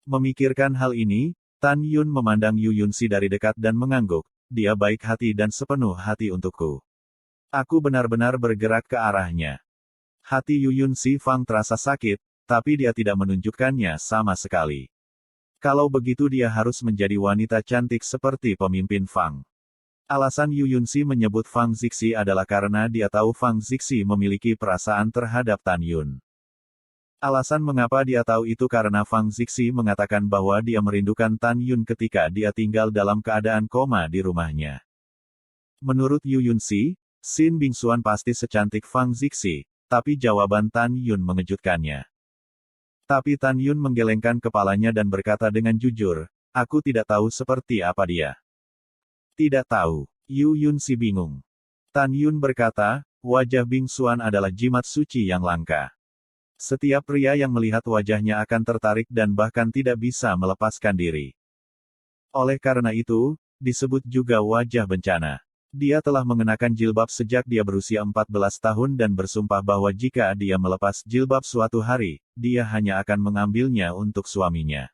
Memikirkan hal ini, Tan Yun memandang Yu Yunxi dari dekat dan mengangguk, dia baik hati dan sepenuh hati untukku. Aku benar-benar bergerak ke arahnya. Hati Yu Yunxi Fang terasa sakit, tapi dia tidak menunjukkannya sama sekali. Kalau begitu dia harus menjadi wanita cantik seperti pemimpin Fang. Alasan Yu Yunxi menyebut Fang Zixi adalah karena dia tahu Fang Zixi memiliki perasaan terhadap Tan Yun. Alasan mengapa dia tahu itu karena Fang Zixi mengatakan bahwa dia merindukan Tan Yun ketika dia tinggal dalam keadaan koma di rumahnya. Menurut Yu Yunxi, Sin Bing Xuan pasti secantik Fang Zixi, tapi jawaban Tan Yun mengejutkannya. Tapi Tan Yun menggelengkan kepalanya dan berkata dengan jujur, aku tidak tahu seperti apa dia. Tidak tahu. Yu Yunxi bingung. Tan Yun berkata, wajah Bing Xuan adalah jimat suci yang langka. Setiap pria yang melihat wajahnya akan tertarik dan bahkan tidak bisa melepaskan diri. Oleh karena itu, disebut juga wajah bencana. Dia telah mengenakan jilbab sejak dia berusia 14 tahun dan bersumpah bahwa jika dia melepas jilbab suatu hari, dia hanya akan mengambilnya untuk suaminya.